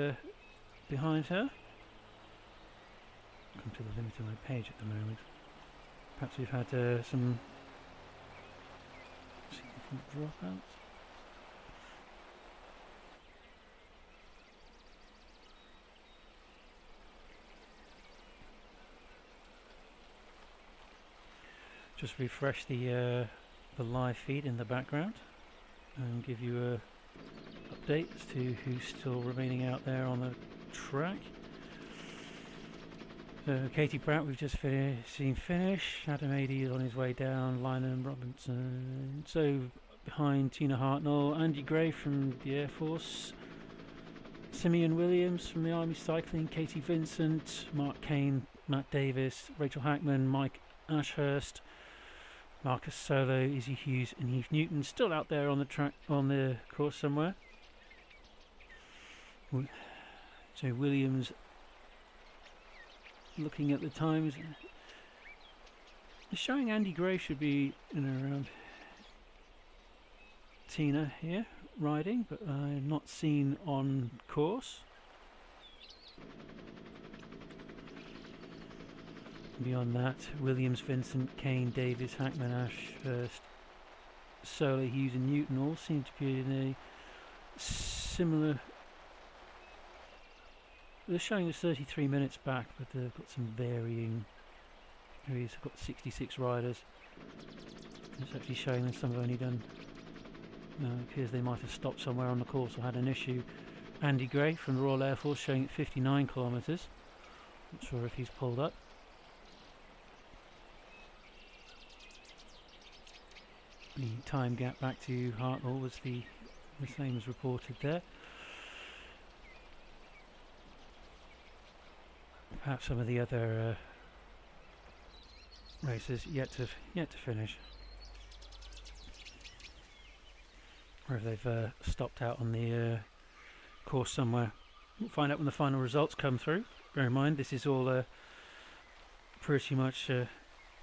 behind her. Come to the limit of my page at the moment. Perhaps we've had some significant dropouts. Just refresh the live feed in the background and give you a update as to who's still remaining out there on the track. Katie Pratt we've just seen finish. Adam Adey is on his way down. Lyman Robinson. So behind Tina Hartnell, Andy Gray from the Air Force, Simeon Williams from the Army Cycling, Katie Vincent, Mark Kane, Matt Davis, Rachel Hackman, Mike Ashurst, Marcus Solo, Izzy Hughes and Heath Newton still out there on the track, on the course somewhere. So Williams, looking at the times, it's showing Andy Gray should be in and around Tina here riding, but I'm not seen on course. Beyond that, Williams, Vincent, Kane, Davis, Hackman, Ashurst, Solar, Hughes and Newton all seem to be in a similar... They're showing us 33 minutes back, but they've got some varying areas. They've got 66 riders. It's actually showing that some have only done... it appears they might have stopped somewhere on the course or had an issue. Andy Gray from the Royal Air Force showing at 59 kilometres. Not sure if he's pulled up. The time gap back to Hartnell was the same as reported there. Perhaps some of the other racers yet to finish, or if they've stopped out on the course somewhere. We'll find out when the final results come through. Bear in mind this is all pretty much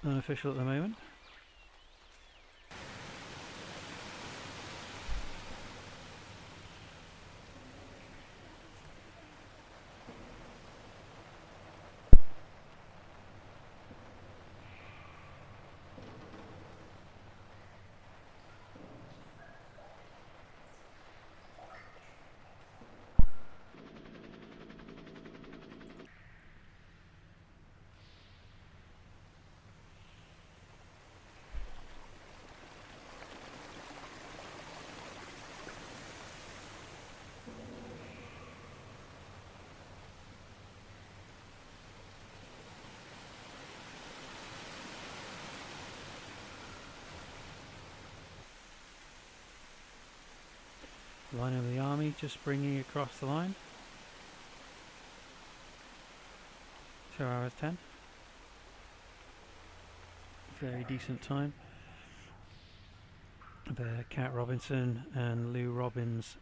unofficial at the moment. Line of the Army just bringing across the line. 2 hours 10. Very decent time. There, Kat Robinson and Lou Robbins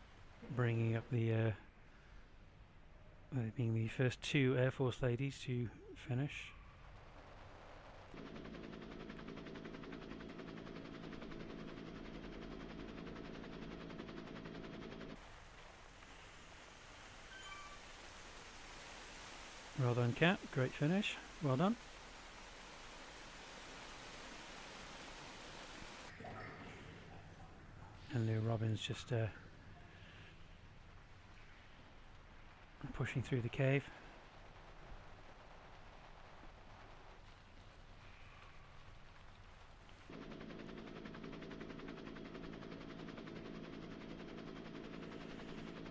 bringing up the being the first 2 Air Force ladies to finish. Well done, Kat. Great finish. Well done. And Lou Robbins just pushing through the cave.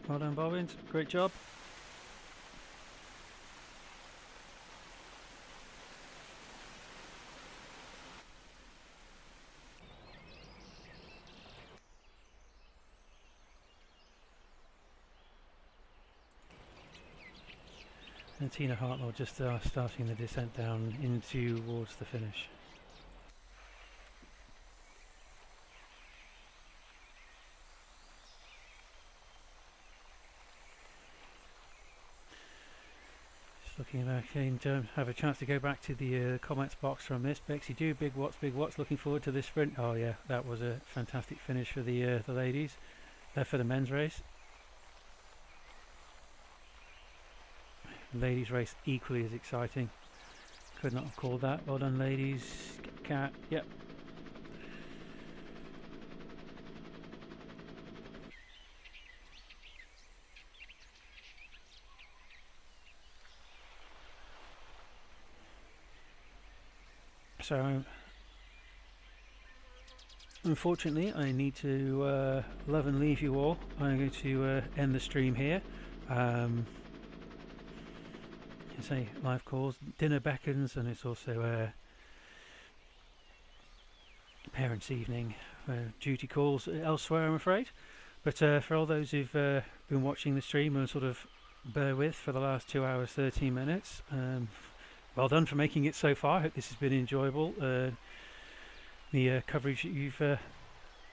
Well done, Bobbins. Great job. And Tina Hartnell just starting the descent down in towards the finish. Just looking back and have a chance to go back to the comments box from this. Bexy Do, Big Watts, looking forward to this sprint. Oh yeah, that was a fantastic finish for the ladies, for the men's race. Ladies race equally as exciting. Could not have called that. Well done, ladies. Cat, yep. So unfortunately I need to love and leave you all. I'm going to end the stream here. Say live calls, dinner beckons, and it's also parents' evening, duty calls elsewhere, I'm afraid. But for all those who've been watching the stream and sort of bear with for the last 2 hours 13 minutes, well done for making it so far. I hope this has been enjoyable, the coverage that you've been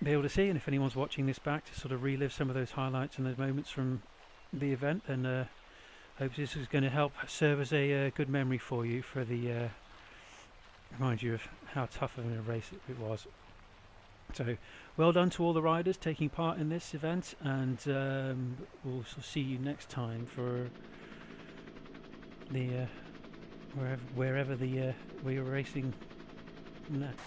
able to see, and if anyone's watching this back to sort of relive some of those highlights and those moments from the event, then hope this is going to help serve as a good memory for you, for the remind you of how tough of a race it was. So well done to all the riders taking part in this event, and we'll see you next time for the wherever we're racing next.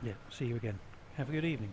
Yeah, see you again. Have a good evening.